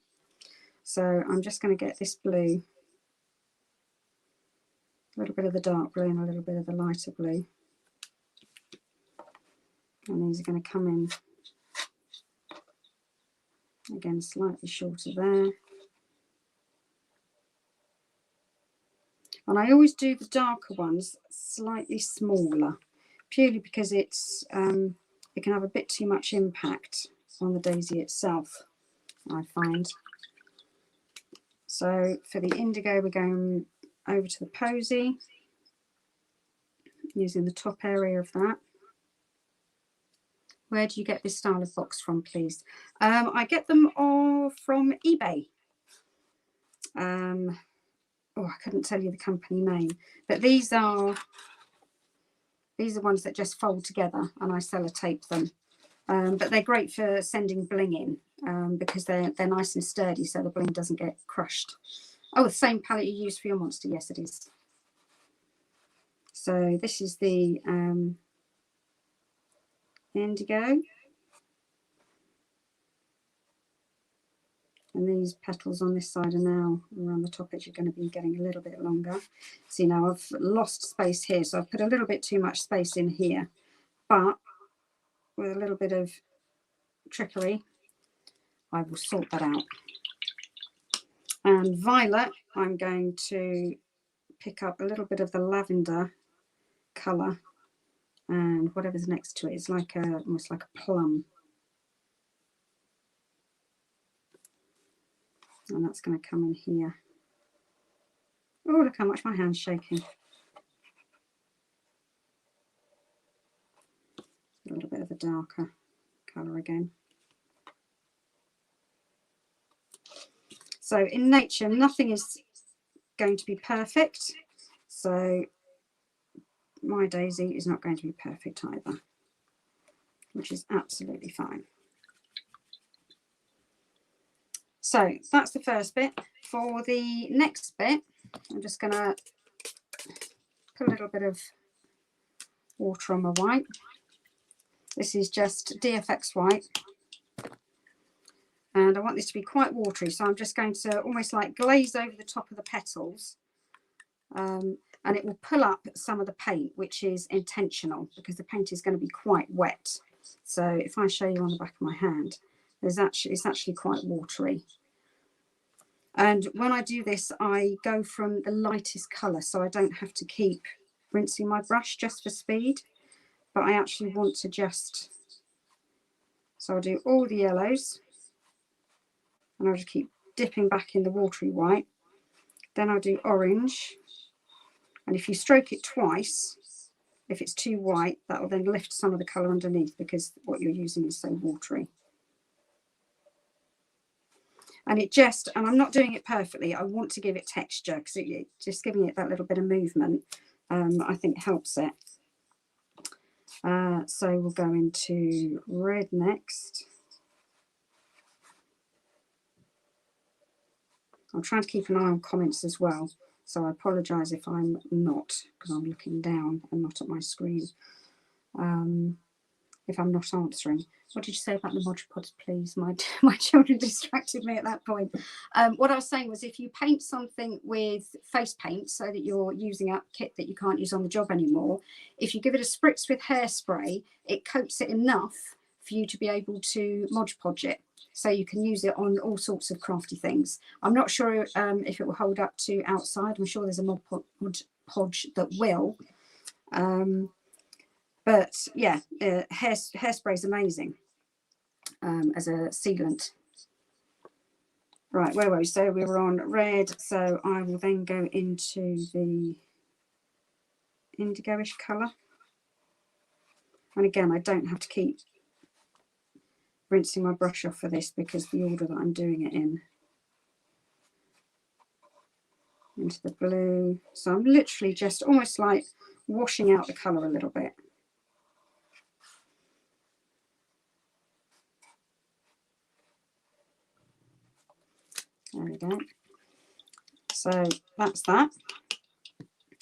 So I'm just going to get this blue, a little bit of the dark blue and a little bit of the lighter blue. And these are going to come in, again, slightly shorter there. And I always do the darker ones slightly smaller, purely because it's it can have a bit too much impact on the daisy itself, I find. So for the indigo, we're going over to the Posy, using the top area of that. Where do you get this style of box from, please? I get them all from eBay. Oh, I couldn't tell you the company name, but these are ones that just fold together, and I sellotape them. But they're great for sending bling in, because they're nice and sturdy, so the bling doesn't get crushed. Oh, the same palette you use for your monster? Yes, it is. So this is the indigo. And these petals on this side are now around the top edge, are going to be getting a little bit longer. See, now I've lost space here, so I've put a little bit too much space in here, but with a little bit of trickery, I will sort that out. And violet, I'm going to pick up a little bit of the lavender colour, and whatever's next to it is like almost like a plum. And that's going to come in here. Oh, look how much my hand's shaking. A little bit of a darker colour again. So in nature, nothing is going to be perfect. So my daisy is not going to be perfect either, which is absolutely fine. So that's the first bit. For the next bit, I'm just going to put a little bit of water on my white. This is just DFX white. And I want this to be quite watery, so I'm just going to almost like glaze over the top of the petals. And it will pull up some of the paint, which is intentional because the paint is going to be quite wet. So if I show you on the back of my hand, it's actually quite watery. And when I do this, I go from the lightest colour, so I don't have to keep rinsing my brush just for speed. But I actually want to just, so I'll do all the yellows, and I'll just keep dipping back in the watery white. Then I'll do orange, and if you stroke it twice, if it's too white, that will then lift some of the colour underneath because what you're using is so watery. And it just, and I'm not doing it perfectly, I want to give it texture because just giving it that little bit of movement, I think helps it. So we'll go into red next. I'm trying to keep an eye on comments as well, so I apologise if I'm not, because I'm looking down and not at my screen. If I'm not answering. What did you say about the Mod Pods, please? My children distracted me at that point. What I was saying was if you paint something with face paint so that you're using up kit that you can't use on the job anymore, if you give it a spritz with hairspray, it coats it enough for you to be able to Mod Podge it. So you can use it on all sorts of crafty things. I'm not sure if it will hold up to outside. I'm sure there's a Mod Podge that will. But yeah, hairspray is amazing as a sealant. Right, where were we? So we were on red. So I will then go into the indigo-ish colour. And again, I don't have to keep rinsing my brush off for this because the order that I'm doing it in. Into the blue. So I'm literally just almost like washing out the colour a little bit. There we go. So that's that.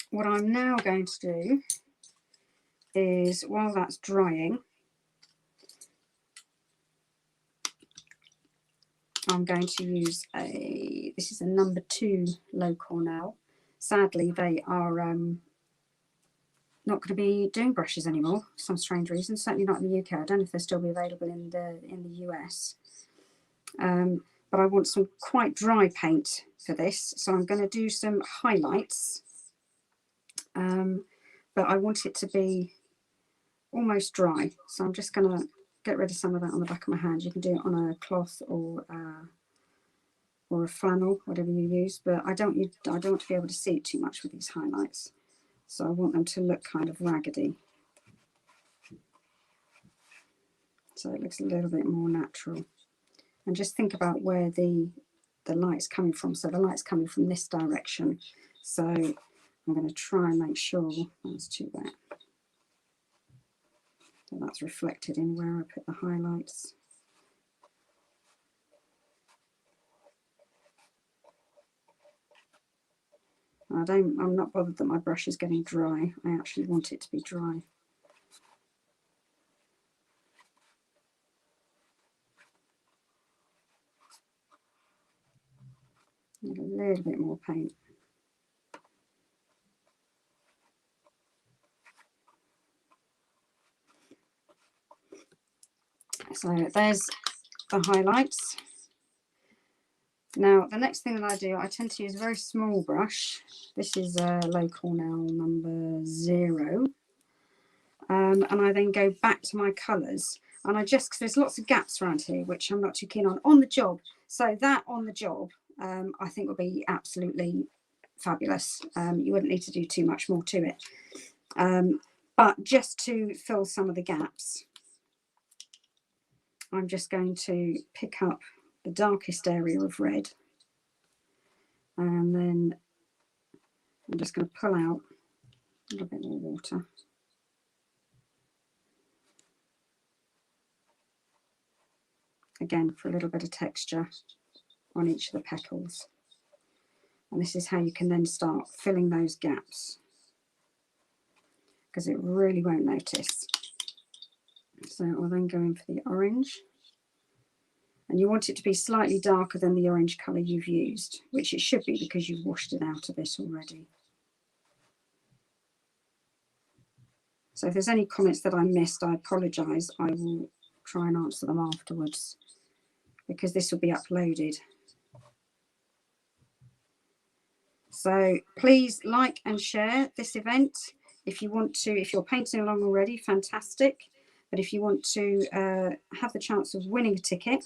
What I'm now going to do is, while that's drying, I'm going to use this is a number 2 low Cornell. Sadly, they are not going to be doing brushes anymore for some strange reason, certainly not in the UK. I don't know if they'll still be available in the US. But I want some quite dry paint for this, so I'm going to do some highlights. But I want it to be almost dry, so I'm just going to get rid of some of that on the back of my hand. You can do it on a cloth or a flannel, whatever you use, but I don't want to be able to see it too much with these highlights, so I want them to look kind of raggedy, so it looks a little bit more natural. And just think about where the light's coming from. So the light's coming from this direction, so I'm going to try and make sure that's too wet, so that's reflected in where I put the highlights. I'm not bothered that my brush is getting dry. I actually want it to be dry. Need a little bit more paint. So there's the highlights. Now the next thing that I do, I tend to use a very small brush. This is a low Cornell number 0. And I then go back to my colours, and because there's lots of gaps around here which I'm not too keen on the job. So that on the job I think will be absolutely fabulous. You wouldn't need to do too much more to it, but just to fill some of the gaps, I'm just going to pick up the darkest area of red, and then I'm just going to pull out a little bit more water. Again, for a little bit of texture on each of the petals. And this is how you can then start filling those gaps. because it really won't notice. So I'll then go in for the orange. And you want it to be slightly darker than the orange colour you've used, which it should be because you've washed it out of it already. So if there's any comments that I missed, I apologise. I will try and answer them afterwards because this will be uploaded. So please like and share this event. If you want to, if you're painting along already, fantastic. But if you want to have the chance of winning a ticket,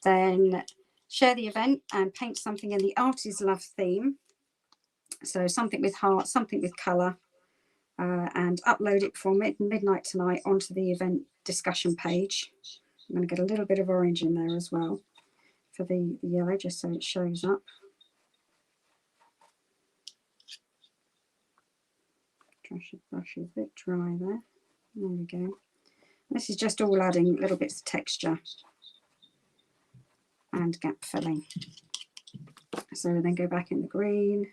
then share the event and paint something in the Art is Love theme. So something with heart, something with colour, and upload it before midnight tonight onto the event discussion page. I'm going to get a little bit of orange in there as well for the yellow, just so it shows up. Brush is a bit dry there. There we go. This is just all adding little bits of texture and gap filling. So then go back in the green.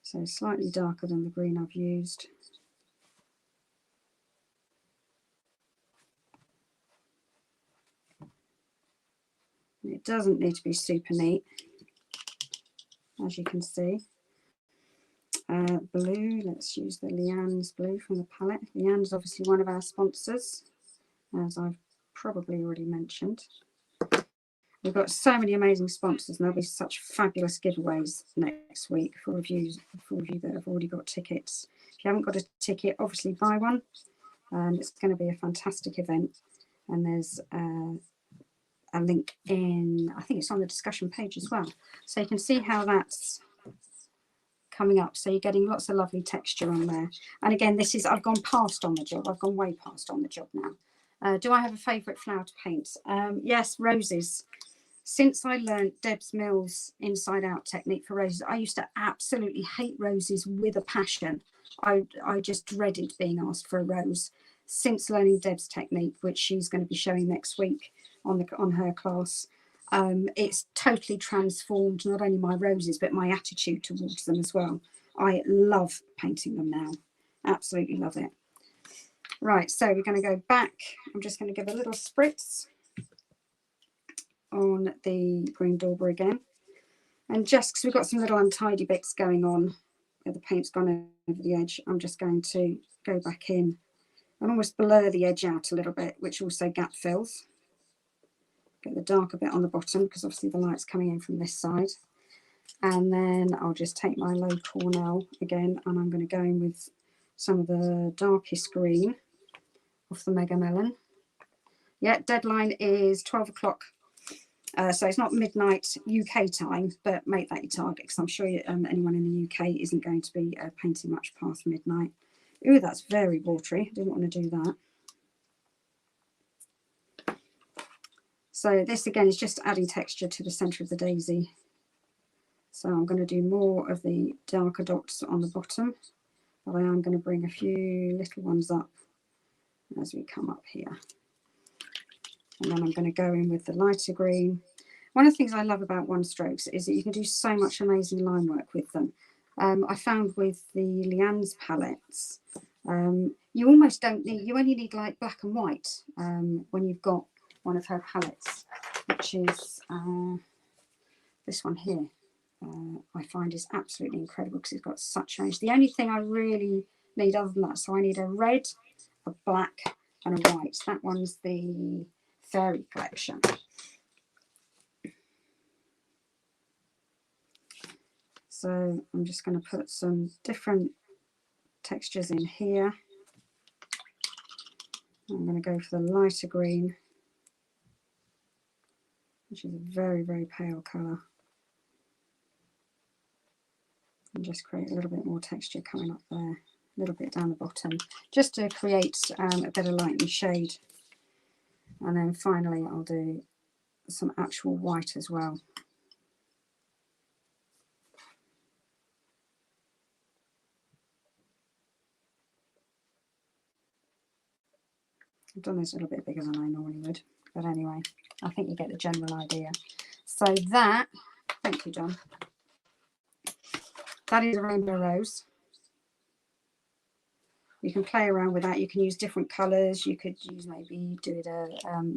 So slightly darker than the green I've used. It doesn't need to be super neat, as you can see. Blue, let's use the Leanne's blue from the palette. Leanne's obviously one of our sponsors, as I've probably already mentioned. We've got so many amazing sponsors, and there'll be such fabulous giveaways next week for you that have already got tickets. If you haven't got a ticket, obviously buy one. It's going to be a fantastic event, and there's a link in, I think it's on the discussion page as well, so you can see how that's coming up. So you're getting lots of lovely texture on there. And again, this is, I've gone past on the job. I've gone way past on the job now. Do I have a favourite flower to paint? Yes, roses. Since I learned Deb's Mills inside out technique for roses, I used to absolutely hate roses with a passion. I just dreaded being asked for a rose. Since learning Deb's technique, which she's going to be showing next week on her class, it's totally transformed not only my roses but my attitude towards them as well. I love painting them now, absolutely love it. Right, so we're going to go back. I'm just going to give a little spritz on the green dauber again, and just because we've got some little untidy bits going on where the paint's gone over the edge, I'm just going to go back in and almost blur the edge out a little bit, which also gap fills. Get the darker bit on the bottom because obviously the light's coming in from this side. And then I'll just take my low cornell again, and I'm going to go in with some of the darkest green off the Mega Melon. Yeah, deadline is 12 o'clock. So it's not midnight UK time, but make that your target, because I'm sure anyone in the UK isn't going to be painting much past midnight. Ooh, that's very watery. I didn't want to do that. So this again is just adding texture to the centre of the daisy. So I'm going to do more of the darker dots on the bottom, but I am going to bring a few little ones up as we come up here. And then I'm going to go in with the lighter green. One of the things I love about One Strokes is that you can do so much amazing line work with them. I found with the Leanne's palettes, you almost don't need, you only need like black and white when you've got one of her palettes, which is this one here. I find is absolutely incredible because it's got such range. The only thing I really need other than that, so I need a red, a black and a white. That one's the Fairy collection. So I'm just going to put some different textures in here. I'm going to go for the lighter green, which is a very, very pale colour. And just create a little bit more texture coming up there, a little bit down the bottom, just to create a bit of light and shade. And then finally I'll do some actual white as well. I've done this a little bit bigger than I normally would, but anyway, I think you get the general idea. So that, thank you, John. That is a rainbow rose. You can play around with that. You can use different colours. You could use, maybe do it a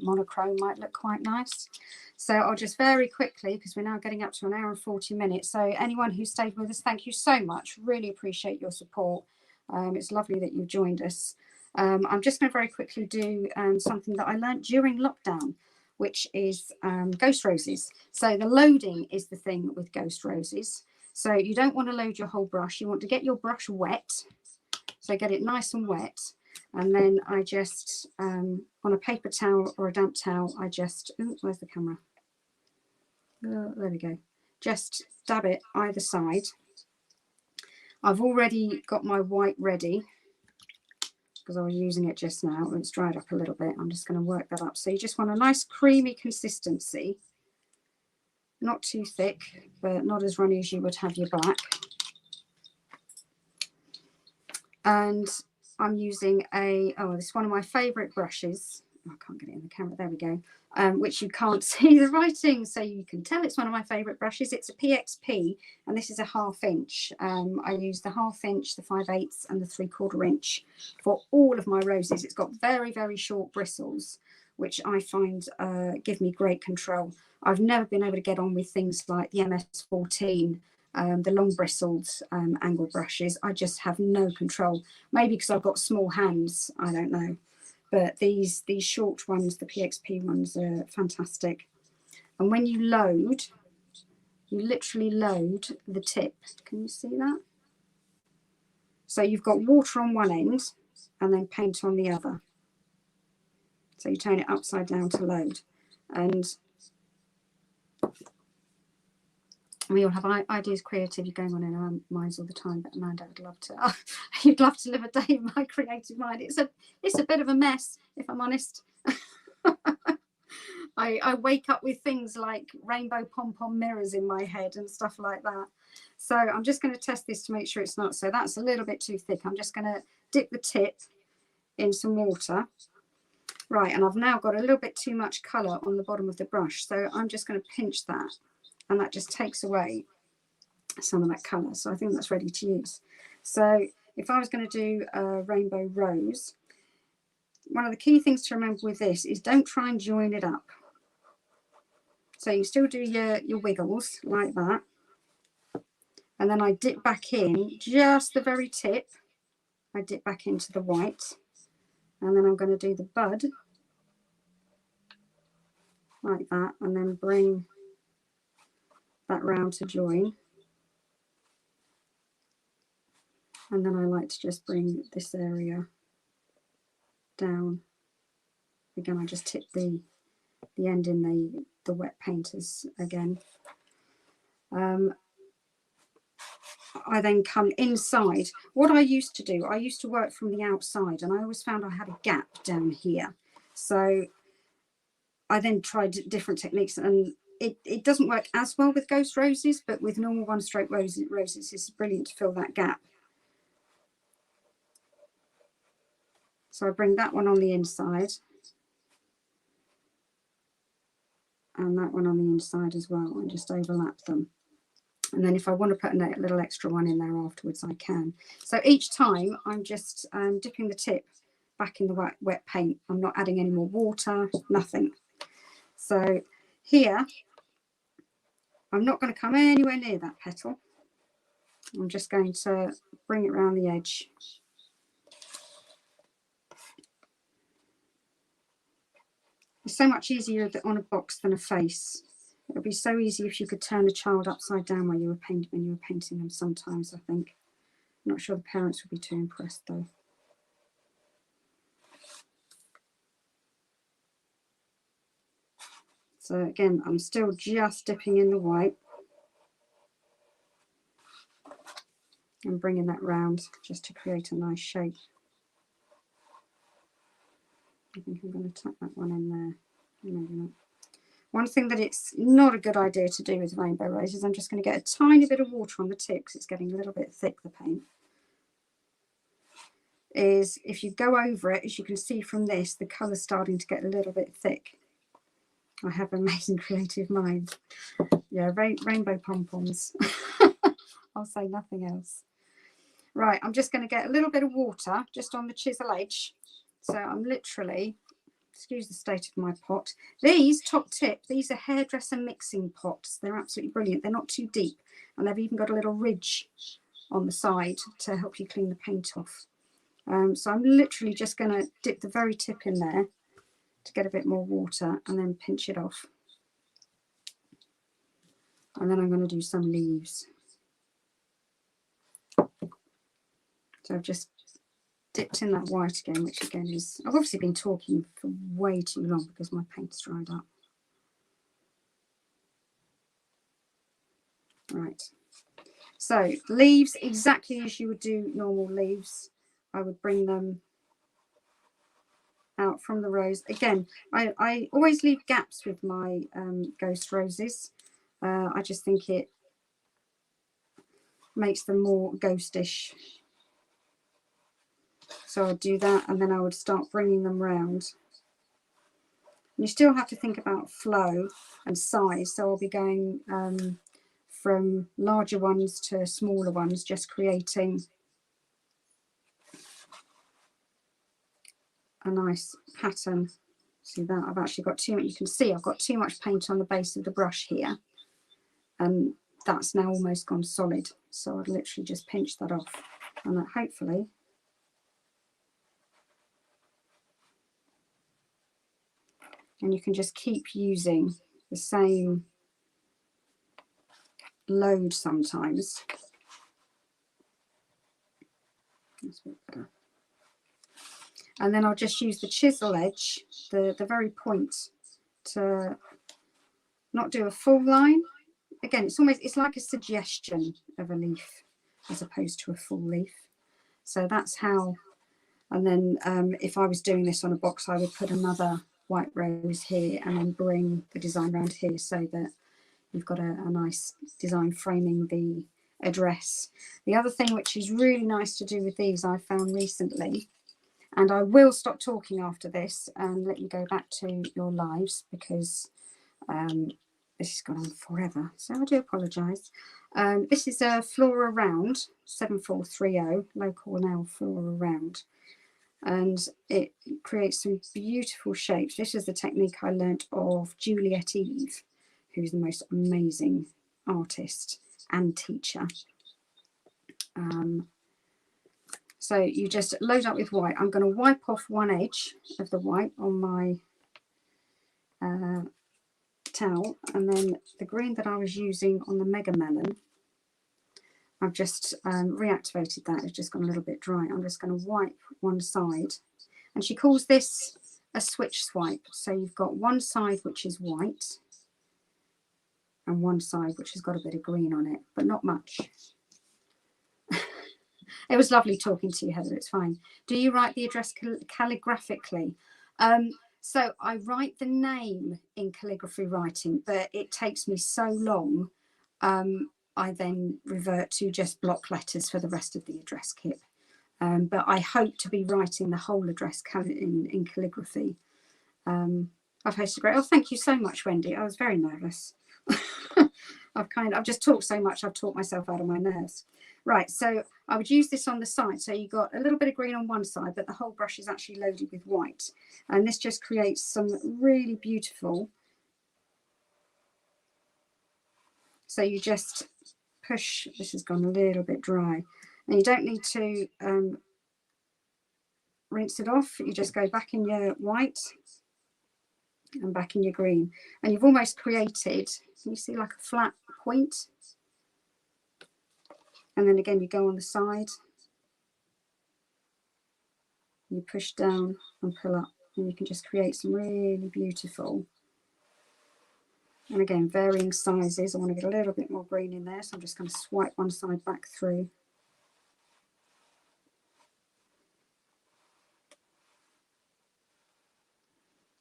monochrome, might look quite nice. So I'll just very quickly, because we're now getting up to an hour and 40 minutes. So anyone who stayed with us, thank you so much. Really appreciate your support. It's lovely that you've joined us. I'm just going to very quickly do something that I learned during lockdown, which is ghost roses. So the loading is the thing with ghost roses. So you don't want to load your whole brush. You want to get your brush wet. So get it nice and wet. And then I just, on a paper towel or a damp towel, I just, ooh, where's the camera? There we go. Just dab it either side. I've already got my white ready because I was using it just now. It's dried up a little bit. I'm just going to work that up. So you just want a nice creamy consistency. Not too thick, but not as runny as you would have your black. And I'm using this is one of my favourite brushes. I can't get it in the camera. There we go. Which you can't see the writing, so you can tell it's one of my favourite brushes. It's a PXP, and this is a 1/2 inch. I use the 1/2 inch, the 5/8, and the 3/4 inch for all of my roses. It's got very, very short bristles, which I find give me great control. I've never been able to get on with things like the MS14. The long bristled angle brushes. I just have no control. Maybe because I've got small hands, I don't know. But these short ones, the PXP ones, are fantastic. And when you load, you literally load the tip. Can you see that? So you've got water on one end and then paint on the other. So you turn it upside down to load. And we all have ideas, creativity going on in our minds all the time, but Amanda would love to. You'd love to live a day in my creative mind. It's a bit of a mess, if I'm honest. I wake up with things like rainbow pom-pom mirrors in my head and stuff like that. So I'm just going to test this to make sure it's not. So that's a little bit too thick. I'm just going to dip the tip in some water. Right, and I've now got a little bit too much colour on the bottom of the brush. So I'm just going to pinch that. And that just takes away some of that colour. So I think that's ready to use. So if I was going to do a rainbow rose, one of the key things to remember with this is don't try and join it up. So you still do your wiggles like that. And then I dip back in just the very tip. I dip back into the white. And then I'm going to do the bud like that. And then bring that round to join. And then I like to just bring this area down. Again, I just tip the end in the wet painters again. I then come inside. What I used to do, I used to work from the outside, and I always found I had a gap down here. So I then tried different techniques, and it doesn't work as well with ghost roses, but with normal one-stroke roses, it's brilliant to fill that gap. So I bring that one on the inside. And that one on the inside as well, and just overlap them. And then if I want to put a little extra one in there afterwards, I can. So each time I'm just dipping the tip back in the wet paint. I'm not adding any more water, nothing. So here, I'm not going to come anywhere near that petal. I'm just going to bring it around the edge. It's so much easier on a box than a face. It would be so easy if you could turn a child upside down when you were painting them sometimes, I think. I'm not sure the parents would be too impressed though. So again, I'm still just dipping in the white and bringing that round just to create a nice shape. I think I'm going to tuck that one in there. Maybe not. One thing that it's not a good idea to do with rainbow roses, I'm just going to get a tiny bit of water on the tip because it's getting a little bit thick, the paint, is if you go over it, as you can see from this, the colour's starting to get a little bit thick. I have an amazing creative mind. Yeah, rainbow pom-poms. I'll say nothing else. Right, I'm just going to get a little bit of water just on the chisel edge. So I'm literally, excuse the state of my pot. These, top tip, these are hairdresser mixing pots. They're absolutely brilliant. They're not too deep, and they've even got a little ridge on the side to help you clean the paint off. So I'm literally just going to dip the very tip in there to get a bit more water and then pinch it off. And then I'm going to do some leaves. So I've just dipped in that white again, which again is, I've obviously been talking for way too long because my paint's dried up. Right, so leaves, exactly as you would do normal leaves. I would bring them out from the rose. Again, I always leave gaps with my ghost roses. I just think it makes them more ghostish. So I'd do that, and then I would start bringing them round. You still have to think about flow and size, so I'll be going from larger ones to smaller ones, just creating a nice pattern. See that? I've actually got too much, you can see I've got too much paint on the base of the brush here, and that's now almost gone solid, so I'd literally just pinch that off, and that hopefully and you can just keep using the same load sometimes. That's a bit better. And then I'll just use the chisel edge, the very point, to not do a full line. Again, it's like a suggestion of a leaf as opposed to a full leaf. So that's how. And then if I was doing this on a box, I would put another white rose here and then bring the design around here so that you've got a nice design framing the address. The other thing which is really nice to do with these, I found recently, and I will stop talking after this and let you go back to your lives because this has gone on forever, so I do apologise. This is a Flora Round 7430, local nail Flora Round, and it creates some beautiful shapes. This is the technique I learnt of Juliet Eve, who's the most amazing artist and teacher. So you just load up with white. I'm going to wipe off one edge of the white on my towel, and then the green that I was using on the Mega Melon, I've just reactivated that. It's just gone a little bit dry. I'm just going to wipe one side, and she calls this a switch swipe. So you've got one side which is white and one side which has got a bit of green on it, but not much. It was lovely talking to you, Heather. It's fine. Do you write the address calligraphically? So I write the name in calligraphy writing, but it takes me so long. I then revert to just block letters for the rest of the address kit. But I hope to be writing the whole address in calligraphy. I've hosted great. Oh, thank you so much, Wendy. I was very nervous. I've just talked so much. I've talked myself out of my nerves. Right, so I would use this on the side. So you got a little bit of green on one side, but the whole brush is actually loaded with white. And this just creates some really beautiful. So you just push, this has gone a little bit dry. And you don't need to rinse it off. You just go back in your white and back in your green. And you've almost created, you see, like a flat point. And then again, you go on the side, you push down and pull up, and you can just create some really beautiful, and again, varying sizes. I want to get a little bit more green in there, so I'm just going to swipe one side back through.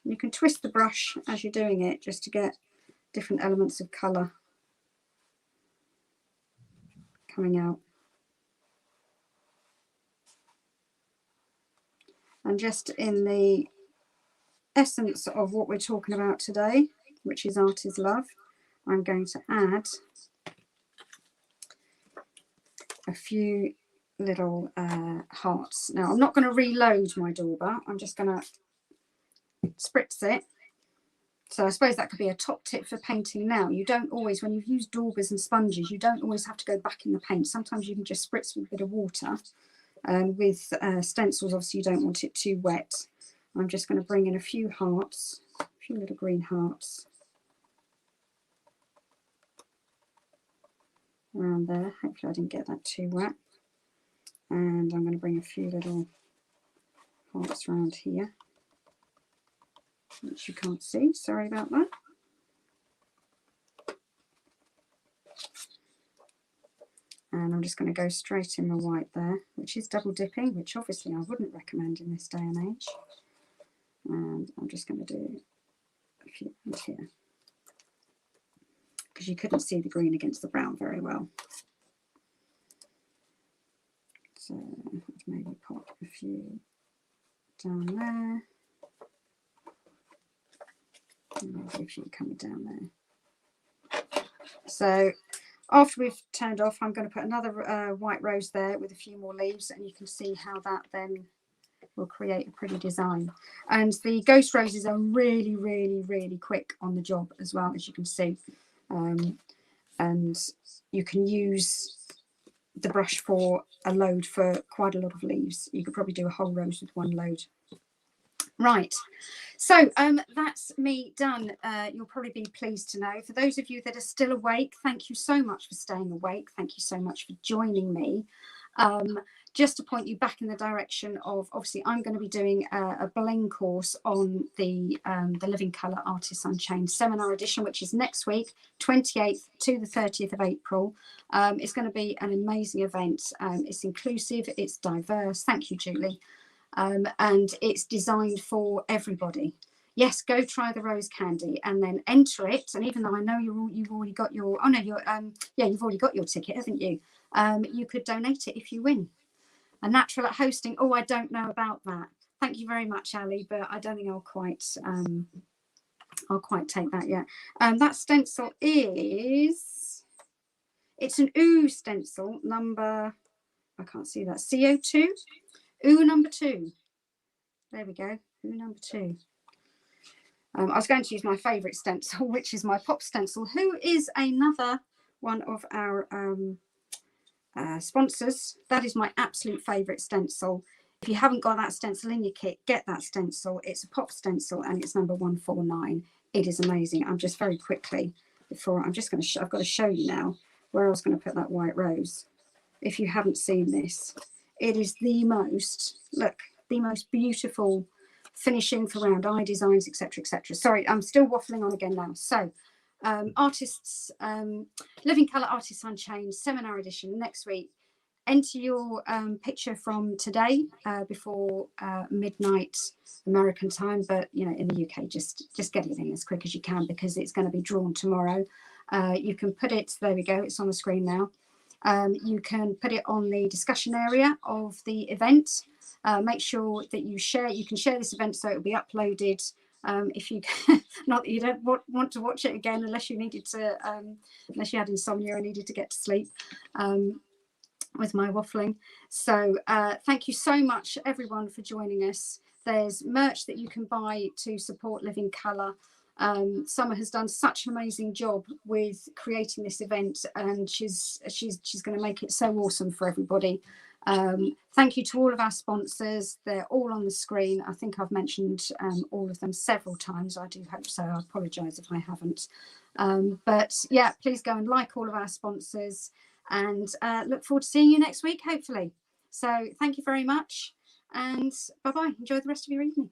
You can twist the brush as you're doing it just to get different elements of colour coming out. And just in the essence of what we're talking about today, which is art is love, I'm going to add a few little hearts. Now I'm not going to reload my dauber, I'm just going to spritz it. So I suppose that could be a top tip for painting now. You don't always, when you've used daubers and sponges, you don't always have to go back in the paint. Sometimes you can just spritz with a bit of water. With stencils, obviously you don't want it too wet. I'm just going to bring in a few hearts, a few little green hearts around there. Hopefully I didn't get that too wet. And I'm going to bring a few little hearts around here, which you can't see, sorry about that. And I'm just going to go straight in my white there, which is double dipping, which obviously I wouldn't recommend in this day and age. And I'm just going to do a few here, because you couldn't see the green against the brown very well. So let's maybe pop a few down there. And maybe a few coming down there. So after we've turned off, I'm going to put another white rose there with a few more leaves, and you can see how that then will create a pretty design. And the ghost roses are really, really, really quick on the job as well, as you can see. And you can use the brush for a load for quite a lot of leaves. You could probably do a whole rose with one load. Right, so that's me done. You'll probably be pleased to know. For those of you that are still awake, thank you so much for staying awake. Thank you so much for joining me. Just to point you back in the direction of, obviously I'm going to be doing a bling course on the Living Colour Artists Unchained seminar edition, which is next week, 28th to the 30th of April. It's going to be an amazing event. It's inclusive, it's diverse. Thank you, Julie. And it's designed for everybody. Yes, go try the rose candy and then enter it. And even though I know you've already got your, oh no, you've already got your ticket, haven't you? You could donate it if you win. A natural at hosting. Oh, I don't know about that. Thank you very much, Ali, but I don't think I'll quite take that yet. That stencil is, it's an OO stencil number, I can't see that, CO2. OO number 2. There we go. OO number 2. I was going to use my favourite stencil, which is my pop stencil, who is another one of our sponsors. That is my absolute favourite stencil. If you haven't got that stencil in your kit, get that stencil. It's a pop stencil and it's number 149. It is amazing. I'm just very quickly, before I'm just going to, I've got to show you now where I was going to put that white rose. If you haven't seen this, it is the most, look, the most beautiful finishing for round eye designs, etc., etc. Sorry, I'm still waffling on again now. So artists, Living Colour Artists Unchained seminar edition next week. Enter your picture from today before midnight American time, but you know, in the UK, just get it in as quick as you can, because it's going to be drawn tomorrow. You can put it, there we go, it's on the screen now. You can put it on the discussion area of the event. Make sure that you can share this event so it will be uploaded. If you not that you don't want to watch it again, unless you needed to, unless you had insomnia and needed to get to sleep with my waffling. So thank you so much everyone for joining us. There's merch that you can buy to support Living Colour. Summer has done such an amazing job with creating this event, and she's going to make it so awesome for everybody. Thank you to all of our sponsors. They're all on the screen. I think I've mentioned all of them several times. I do hope so. I apologise if I haven't. But yeah, please go and like all of our sponsors, and look forward to seeing you next week, hopefully. So thank you very much, and bye-bye. Enjoy the rest of your evening.